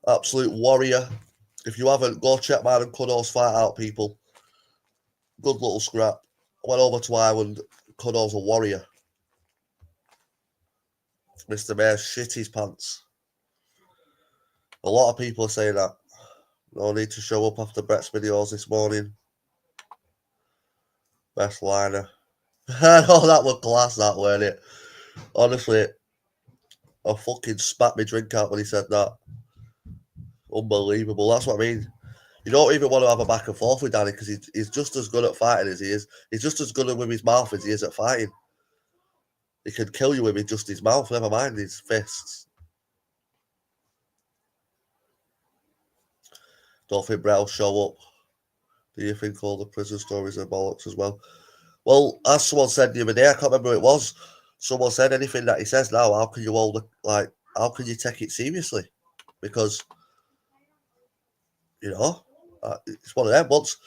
Absolute warrior. If you haven't, go check mine and Kudo's fight out, people. Good little scrap. I went over to Ireland. Kudo's a warrior. Mr. Mayor shit his pants. A lot of people are saying that. No need to show up after Brett's videos this morning. Best liner. I know that was class, that, weren't it? Honestly, I fucking spat my drink out when he said that. Unbelievable. That's what I mean. You don't even want to have a back and forth with Danny, because he's just as good at fighting as he is. He's just as good with his mouth as he is at fighting. He can kill you with just his mouth, never mind his fists. Don't think Brett will show up. Do you think all the prison stories are bollocks as well? Well, as someone said the other day, I can't remember who it was. Someone said anything that he says now, how can you take it seriously? Because, you know, it's one of them. Once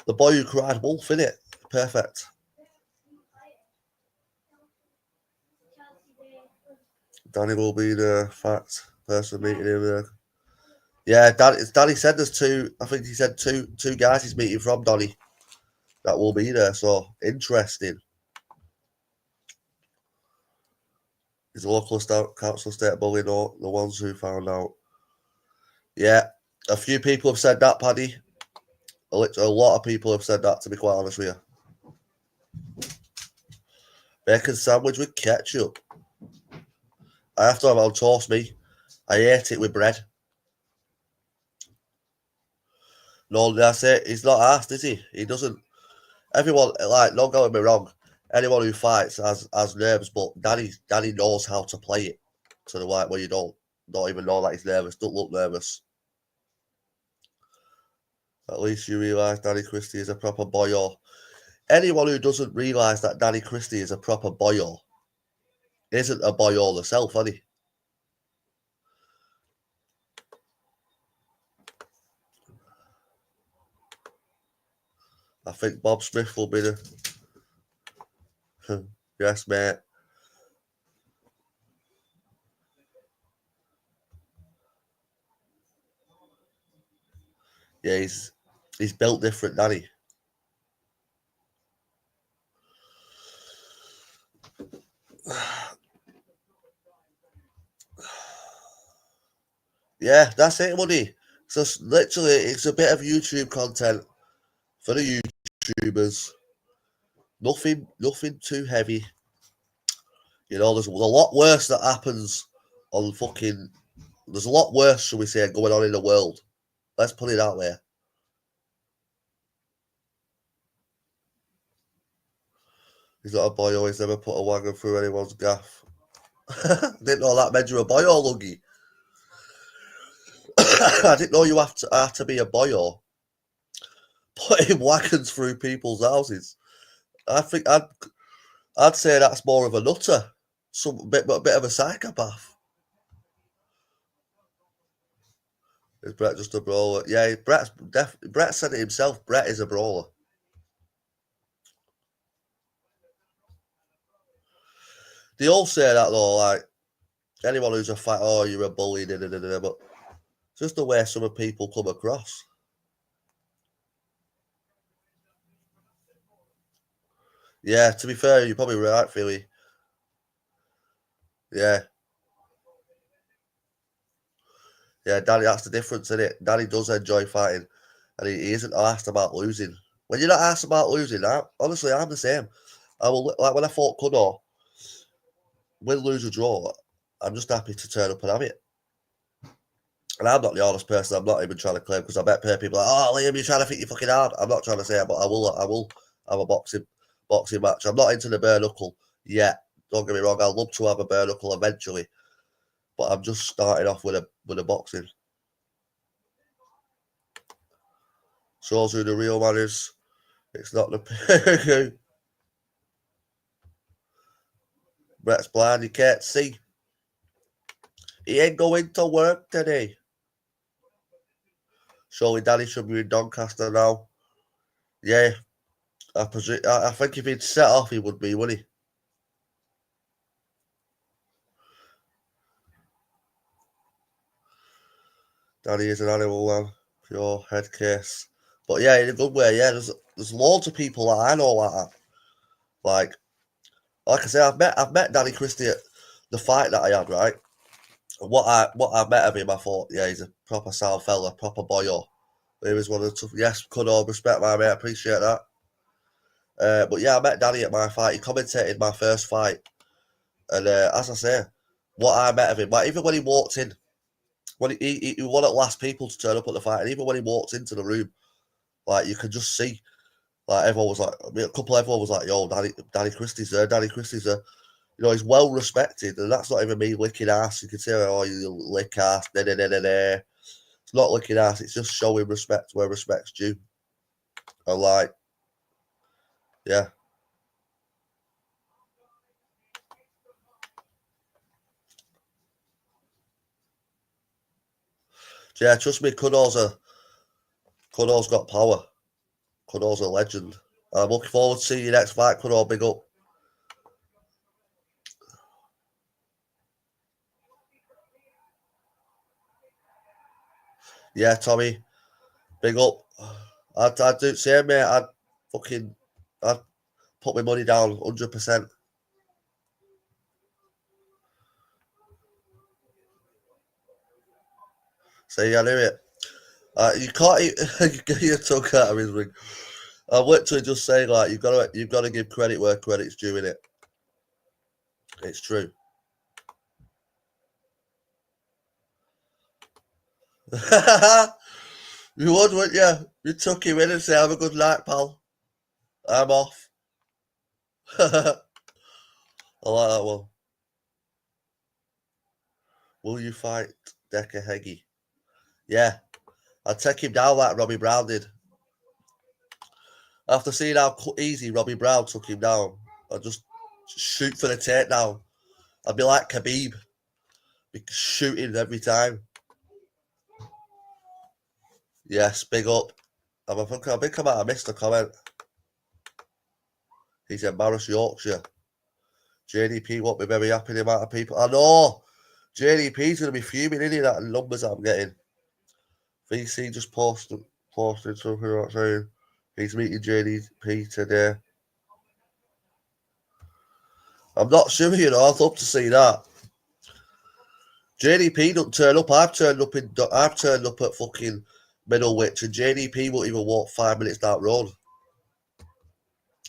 the boy who cried wolf, innit? Perfect. Danny will be the fact person meeting him there. Yeah, Danny said there's two. I think he said two guys he's meeting from Donny that will be there. So interesting. His local council state bully, the ones who found out. Yeah, a few people have said that, Paddy. A lot of people have said that, to be quite honest with you. Bacon sandwich with ketchup. I have to have it on toast, me. I ate it with bread. No, that's it. He's not asked, is he? He doesn't. Everyone, like, don't get me wrong. Anyone who fights has nerves, but Danny knows how to play it to the point where you don't even know that he's nervous. Don't look nervous. At least you realise Danny Christie is a proper boyo. Anyone who doesn't realise that Danny Christie is a proper boyo isn't a boyo herself, is he? I think Bob Smith will be the... Yes, mate. Yeah, he's built different, Danny. Yeah, that's it, buddy. So literally, it's a bit of YouTube content for the YouTubers. Nothing too heavy. You know, there's a lot worse that happens on fucking... There's a lot worse, shall we say, going on in the world. Let's put it that way. He's not a boyo, he's never put a wagon through anyone's gaff. Didn't know that meant you were a boyo, Luggy. I didn't know you have to be a boyo. Putting wagons through people's houses. I think I'd say that's more of a nutter. A bit of a psychopath. Is Brett just a brawler? Yeah, Brett said it himself. Brett is a brawler. They all say that though, like anyone who's a fight, oh, you're a bully, but it's just the way some of people come across. Yeah, to be fair, you're probably right, Philly. Yeah. Yeah, Danny, that's the difference, isn't it? Danny does enjoy fighting, and he isn't asked about losing. When you're not asked about losing, honestly, I'm the same. I will, like when I fought Cudor, win, lose, or draw, I'm just happy to turn up and have it. And I'm not the honest person. I'm not even trying to claim, because I bet people like, oh, Liam, you're trying to think you fucking hard. I'm not trying to say it, but I will have a boxing match. I'm not into the bare knuckle yet. Don't get me wrong. I'd love to have a bare knuckle eventually, but I'm just starting off with a boxing. Shows who the real man is. It's not the Brett's blind. He can't see. He ain't going to work today. Surely Danny should be in Doncaster now. Yeah, I think if he'd set off, he would be, wouldn't he? Danny is an animal, man. Pure head case. But yeah, in a good way, yeah. There's loads of people that I know like that. Like I say, I've met Danny Christie at the fight that I had, right? And what I met of him, I thought, yeah, he's a proper sound fella, proper boyo. He was one of the tough. Yes, could all respect my mate, appreciate that. But yeah, I met Danny at my fight. He commentated my first fight, and as I say, what I met of him, like even when he walked in, when he one of the last people to turn up at the fight, and even when he walked into the room, like you could just see, like everyone was like, everyone was like, "Yo, Danny Christie's there, Danny Christie's there." You know, he's well respected, and that's not even me licking ass. You can say, "Oh, you lick ass," It's not licking ass. It's just showing respect where respect's due. And like, yeah. So yeah, trust me, Cudor's got power. Cudor's a legend. I'm looking forward to seeing your next fight, Cudor. Big up. Yeah, Tommy, big up. I'd do the same, mate. I'd put my money down 100%. See, I knew it. You can't get your tongue out of his ring. I'm literally just saying, like, you've got to give credit where credit's due, in it. It's true. You would, wouldn't you? You tuck him in and say, "Have a good night, pal. I'm off." I like that one. Will you fight Decker Heggie? Yeah, I'd take him down like Robbie Brown did. After seeing how easy Robbie Brown took him down, I'd just shoot for the takedown. I'd be like Khabib, be shooting every time. Yes, big up. I think I might have missed a comment. He's embarrassed Yorkshire. JDP won't be very happy the amount of people. I know. JDP's going to be fuming, isn't he, that numbers I'm getting. VC just posted something about saying he's meeting JDP today. I'm not sure, you know. I'd love to see that. JDP don't turn up. I've turned up at fucking middleweight, and JDP won't even walk 5 minutes down the road.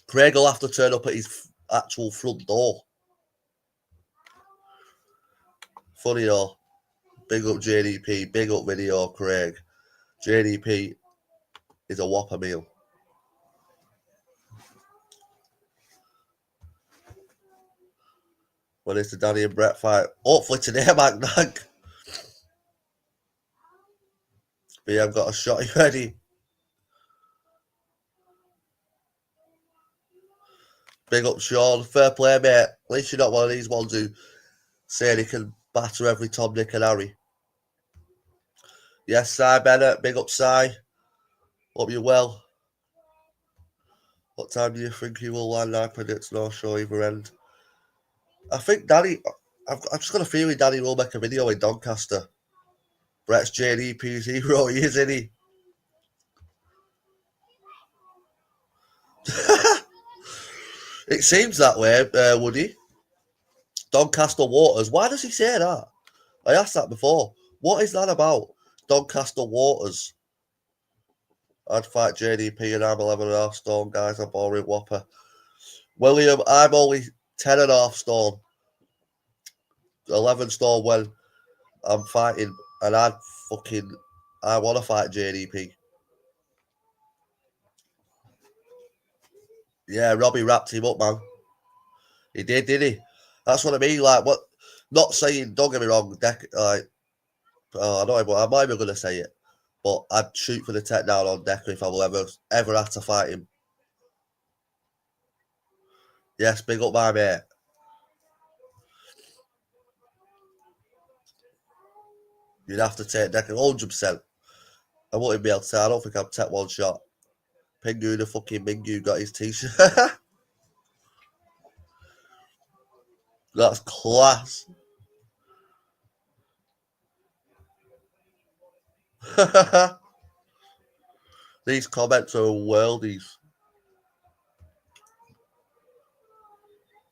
Craig will have to turn up at his actual front door. Funny though. Big up JDP. Big up video, Craig. JDP is a whopper meal. When it's the Danny and Brett fight. Hopefully today, Mac Nag. But yeah, I've got a shot ready. Big up Sean. Fair play, mate. At least you're not one of these ones who say he can batter every Tom, Dick and Harry. Yes, Si Bennett. Big up Si. Hope you're well. What time do you think you will land? I predict no show either end. I think Danny... I've just got a feeling Danny will make a video in Doncaster. Brett's JDP's hero. He is, isn't he? It seems that way, Woody. Doncaster Waters. Why does he say that? I asked that before. What is that about? Doncaster Waters. I'd fight JDP and I'm 11.5 stone, guys. I'm boring whopper. William, I'm only 10.5 stone. 11 stone when I'm fighting, and I want to fight JDP. Yeah, Robbie wrapped him up, man. He did, didn't he? That's what I mean. Like, what? Not saying, don't get me wrong, I don't know, but I'm not even going to say it. But I'd shoot for the takedown on Decker if I will ever have to fight him. Yes, big up my mate. You'd have to take Decker 100%. I wouldn't be able to say, I don't think I'd take one shot. Pingu the fucking Mingu got his t-shirt. That's class. These comments are worldies.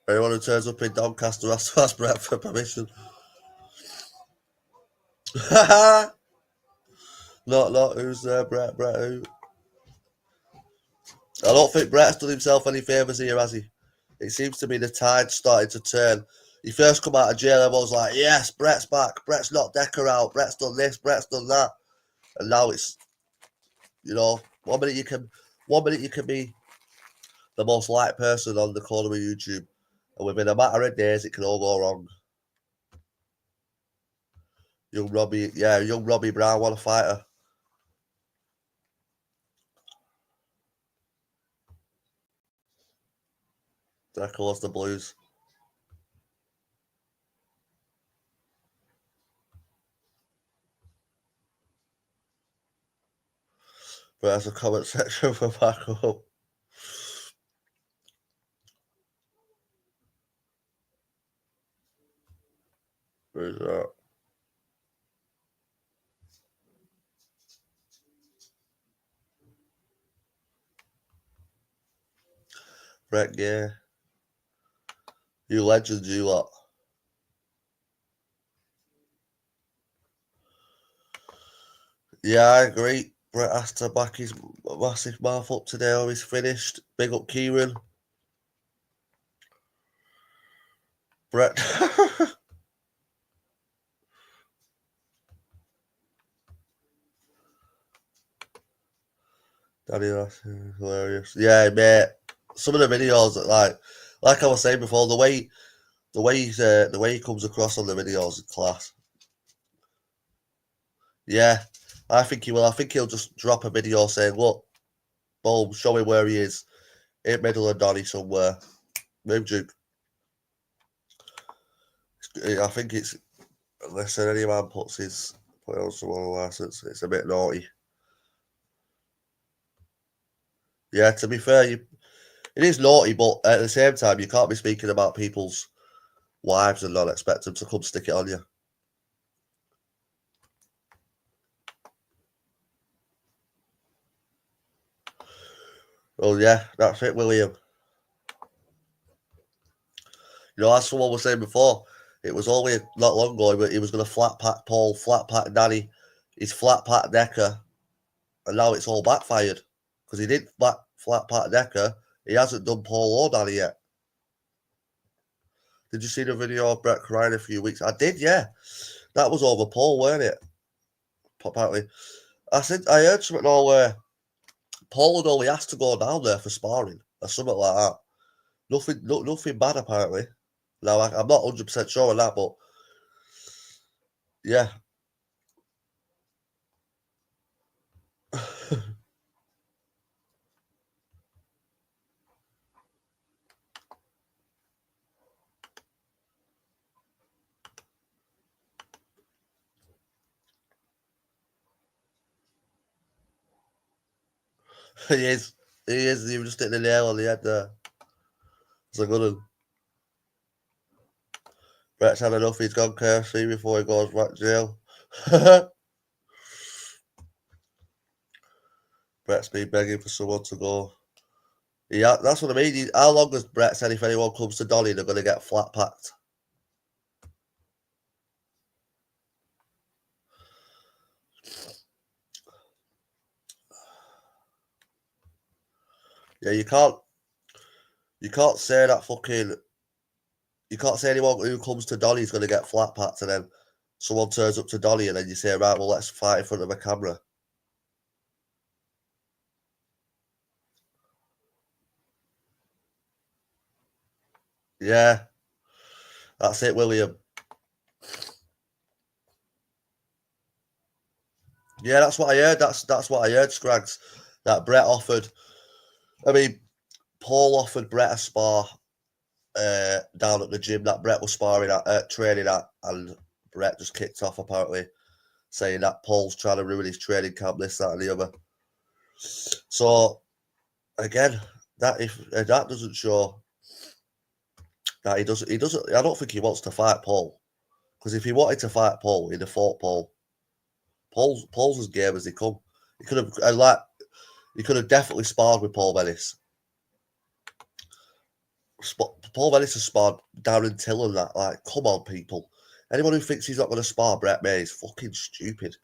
Anyone who turns up in Doncaster has to ask Brett for permission. Not who's there, Brett who? I don't think Brett's done himself any favours here, has he? It seems to be the tide starting to turn. He first come out of jail, everyone's like, yes, Brett's back, Brett's knocked Decker out, Brett's done this, Brett's done that. And now it's, you know, one minute you can be the most liked person on the corner of YouTube, and within a matter of days it can all go wrong. Young Robbie Brown, what a fighter. Decker loves the Blues. But there's a comment section for back up. Where's that? Brett Gay. You legends, you lot. Yeah, I agree. Brett has to back his massive mouth up today or he's finished. Big up Kieran. Brett. Danny, that's hilarious. Yeah, mate. Some of the videos that like I was saying before, the way he comes across on the videos is class. Yeah, I think he will. I think he'll just drop a video saying, "Look, boom, show him where he is, in middle of Donny somewhere." Move Duke. I think it's listen. Any man put on someone license, it's a bit naughty. Yeah, to be fair, it is naughty, but at the same time, you can't be speaking about people's wives and not expect them to come stick it on you. Oh yeah, that's it, William. You know, as someone was saying before, it was only not long ago, but he was going to flat pack Paul, flat pack Danny, he's flat pack Decker, and now it's all backfired because he did flat pack Decker. He hasn't done Paul or Danny yet. Did you see the video of Brett crying a few weeks? I did, yeah. That was over Paul, weren't it? Apparently, I heard something all where Paul had only asked to go down there for sparring or something like that. Nothing bad apparently. Now I'm not 100% sure on that, but yeah. He is. He is. He was just hitting the nail on the head there. It's a good one. Brett's had enough. He's gone Kirsty before he goes back to jail. Brett's been begging for someone to go. Yeah, that's what I mean. How long has Brett said if anyone comes to Donny, they're going to get flat packed? Yeah, you can't say that fucking. You can't say anyone who comes to Donny is going to get flat packed, and then someone turns up to Donny, and then you say, right, well, let's fight in front of a camera. Yeah, that's it, William. Yeah, that's what I heard. That's what I heard, Scrags. That Brett offered. I mean, Paul offered Brett a spar down at the gym that Brett was training at, and Brett just kicked off apparently, saying that Paul's trying to ruin his training camp, this, that, and the other. So again, that doesn't show that he doesn't. I don't think he wants to fight Paul, because if he wanted to fight Paul, he'd have fought Paul. Paul's as game as he come. He could have definitely sparred with Paul Venice. Paul Venice has sparred Darren Till and that. Like, come on, people. Anyone who thinks he's not going to spar Brett May is fucking stupid.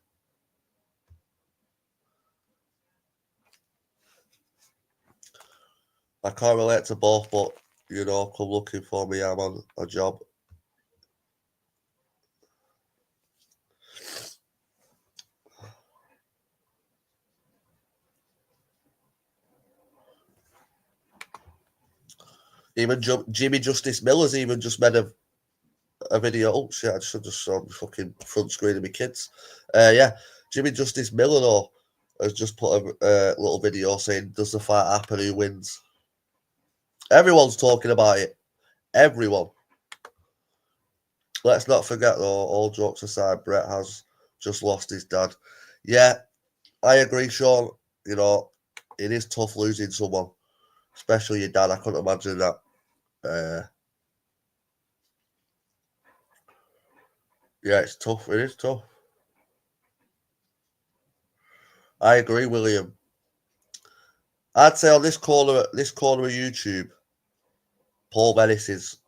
I can't relate to both, but, you know, come looking for me. I'm on a job. Even Jimmy Justice Miller's even just made a video. Oh shit! I just saw the fucking front screen of my kids. Yeah, Jimmy Justice Miller though has just put a little video saying, "Does the fight happen? Who wins?" Everyone's talking about it. Everyone. Let's not forget though. All jokes aside, Brett has just lost his dad. Yeah, I agree, Sean. You know, it is tough losing someone, especially your dad. I couldn't imagine that. Yeah, it's tough. It is tough. I agree, William. I'd say on this corner of YouTube, Paul Menace is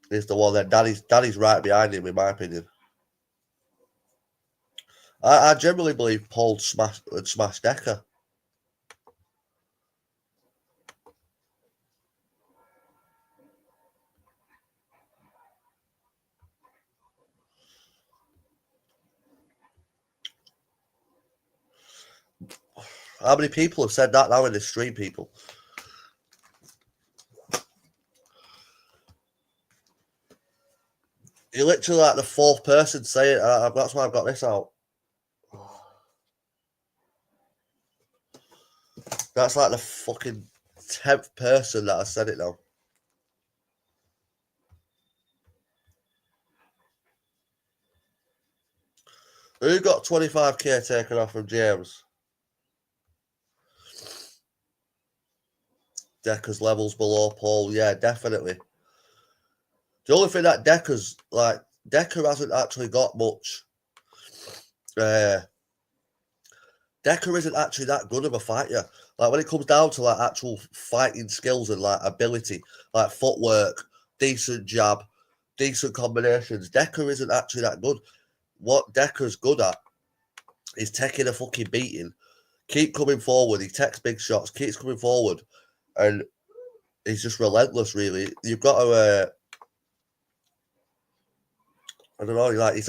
the one that Danny's right behind him, in my opinion. I generally believe Paul would smash Decker. How many people have said that now in the stream, people? You're literally like the fourth person saying it. That's why I've got this out. That's like the fucking 10th person that has said it now. Who got 25k taken off from James? Decker's levels below Paul. Yeah, definitely. The only thing that Decker hasn't actually got much. Decker isn't actually that good of a fighter. Like when it comes down to like actual fighting skills and like ability, like footwork, decent jab, decent combinations, Decker isn't actually that good. What Decker's good at is taking a fucking beating, keep coming forward. He takes big shots, keeps coming forward, and he's just relentless. Really, you've got to. I don't know. Like he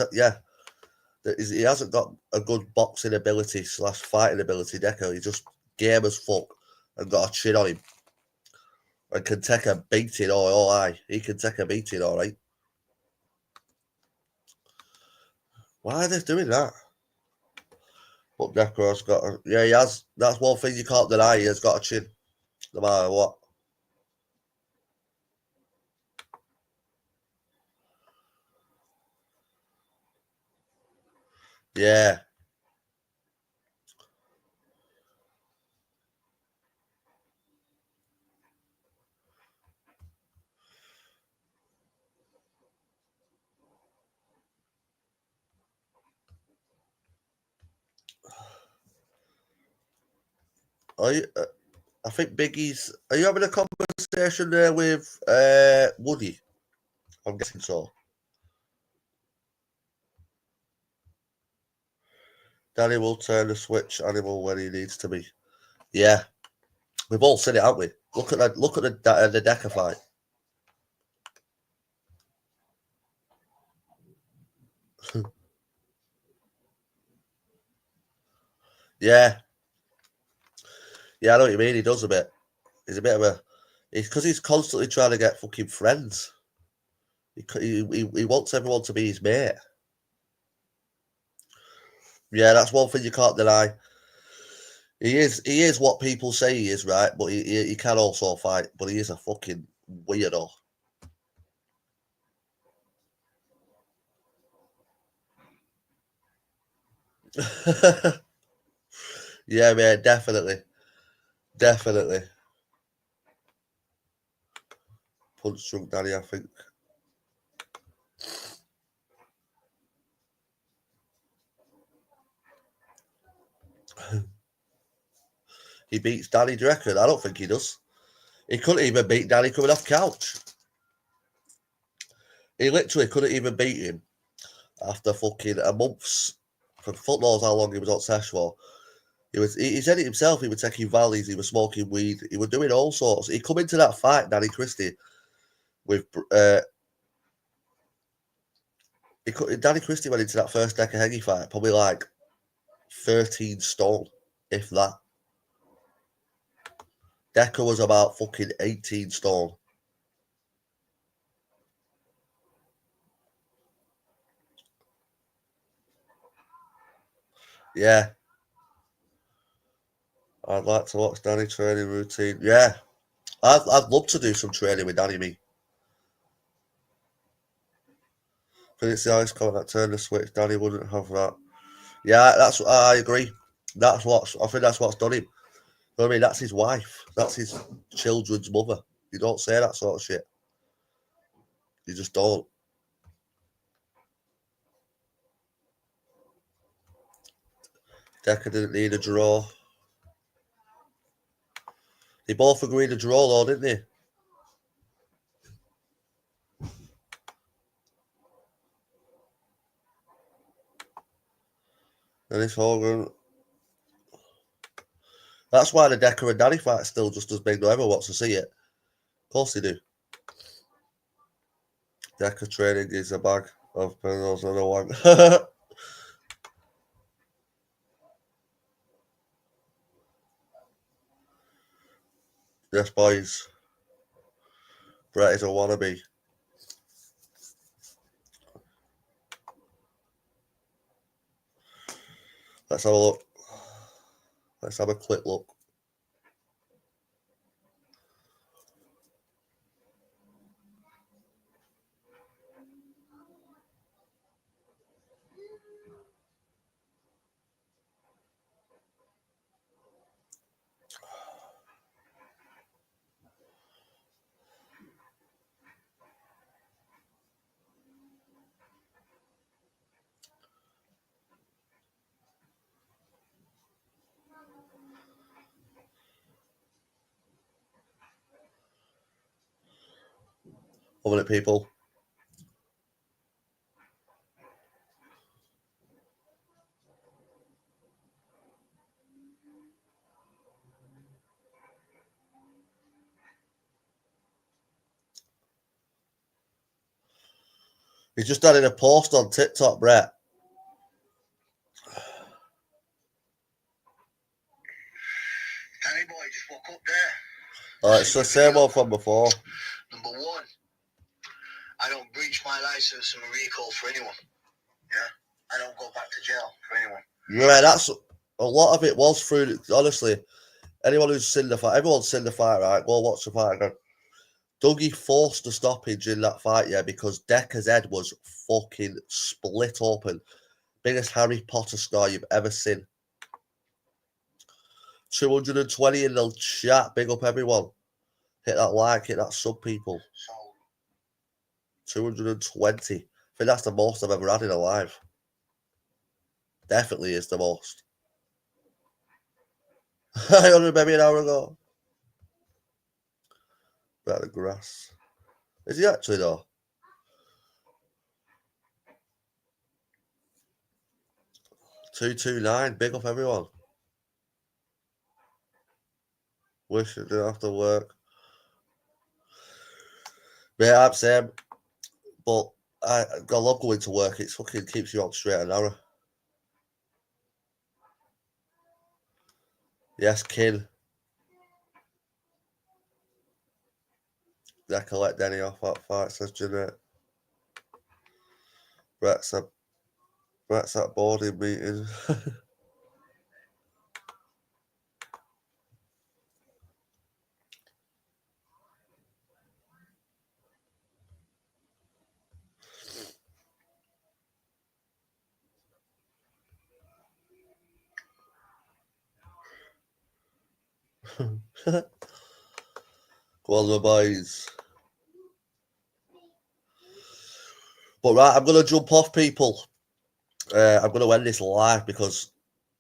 hasn't got a good boxing ability / fighting ability. Decker, he just game as fuck and got a chin on him and can take a beating. He can take a beating. All right. Why are they doing that? But Decker's got he has. That's one thing you can't deny. He has got a chin, no matter what. Yeah. Are you, I think Biggie's. Are you having a conversation there with Woody? I'm guessing so. Danny will turn the switch animal when he needs to be. Yeah, we've all seen it, haven't we? Look at that. Look at the Decker fight. Yeah, I know what you mean. He does a bit. He's a bit of a. It's because he's constantly trying to get fucking friends. He wants everyone to be his mate. Yeah, that's one thing you can't deny. He is what people say he is, right? But he can also fight. But he is a fucking weirdo. Yeah, man, definitely. Punch drunk Danny, I think. He beats Danny, do you reckon? I don't think he does. He couldn't even beat Danny coming off couch. He literally couldn't even beat him after fucking a month's. For fuck knows how long he was on sesh for. He said it himself. He was taking valleys. He was smoking weed. He was doing all sorts. He come into that fight, Danny Christie, with Danny Christie went into that first Decker Heggie fight probably like 13 stone, if that. Decker was about fucking 18 stone. Yeah. I'd like to watch Danny training routine. Yeah. I'd love to do some training with Danny, me. But it's the ice comment that turned the switch. Danny wouldn't have that. Yeah, I agree. I think that's what's done him. You know what I mean? That's his wife. That's his children's mother. You don't say that sort of shit. You just don't. Decker didn't need a draw. They both agreed a draw, though, didn't they? Dennis Hogan. That's why the Decker and Danny fight's still just as big. No one wants to see it. Of course they do. Decker training is a bag of pillows and a wank. Yes, boys. Brett is a wannabe. Let's have a look. Let's have a quick look. How many people? He's just added a post on TikTok, Brett. Danny boy, just woke up there. It's the same one from before. Number one, I don't breach my license and recall for anyone. Yeah, I don't go back to jail for anyone. Yeah, that's a lot of it was through. Honestly, anyone who's seen the fight, everyone's seen the fight, right? Go watch the fight again. Dougie forced a stoppage in that fight, yeah, because Decker's head was fucking split open. Biggest Harry Potter scar you've ever seen. 220 in the chat. Big up everyone. Hit that like, hit that sub, people. So 220. I think that's the most I've ever had in a live. Definitely is the most. I only maybe an hour ago. Better grass. Is he actually though? $229. Big up everyone. Wish I didn't have to work. Yeah, I'm same. But I love going to work. It fucking keeps you on straight and narrow. Yes, kid. I can let Denny off that fight, says Jeanette. Brett's at boarding meeting. Go on, the boys. But right, I'm going to jump off, people. I'm going to end this live because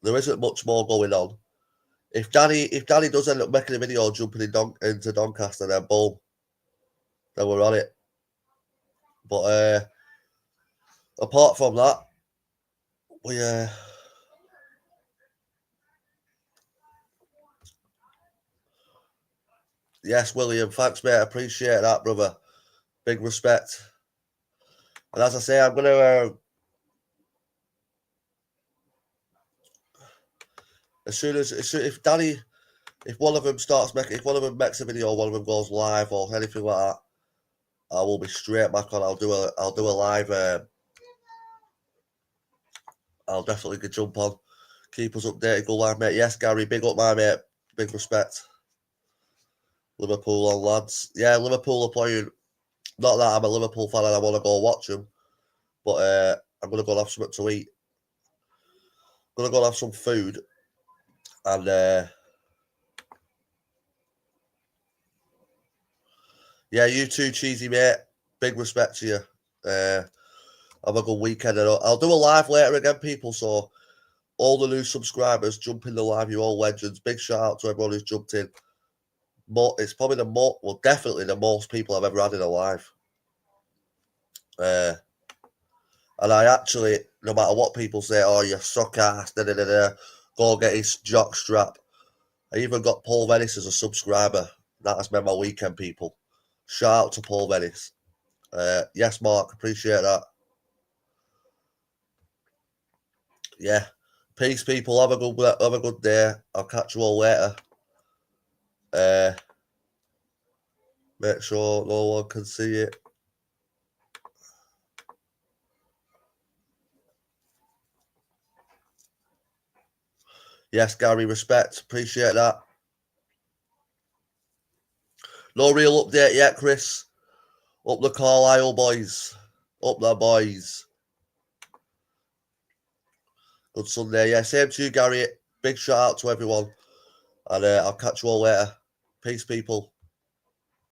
there isn't much more going on. If Danny does end up making a video jumping into Doncaster, then boom, then we're on it. But apart from that, we yes, William, thanks, mate. I appreciate that, brother. Big respect. And as I say, I'm gonna if one of them makes a video, one of them goes live or anything like that, I will be straight back on. I'll do a live. I'll definitely jump on. Keep us updated. Go live, mate. Yes, Gary. Big up, my mate. Big respect. Liverpool on, lads. Yeah, Liverpool are playing. Not that I'm a Liverpool fan and I want to go watch them, but I'm gonna go and have something to eat. I'm gonna go and have some food, and yeah, you too, cheesy mate. Big respect to you. Have a good weekend. I'll do a live later again, people. So all the new subscribers, jump in the live. You all legends. Big shout out to everyone who's jumped in. It's probably definitely the most people I've ever had in a live. And I actually, no matter what people say, oh, you suck ass, go get his jock strap. I even got Paul Venice as a subscriber. That has been my weekend, people. Shout out to Paul Venice. Yes, Mark, appreciate that. Yeah. Peace, people. Have a good day. I'll catch you all later. Make sure no one can see it. Yes, Gary, respect. Appreciate that. No real update yet, Chris. Up the Carlisle boys. Up there, boys. Good Sunday. Yeah, same to you, Gary. Big shout out to everyone. And I'll catch you all later. Peace, people.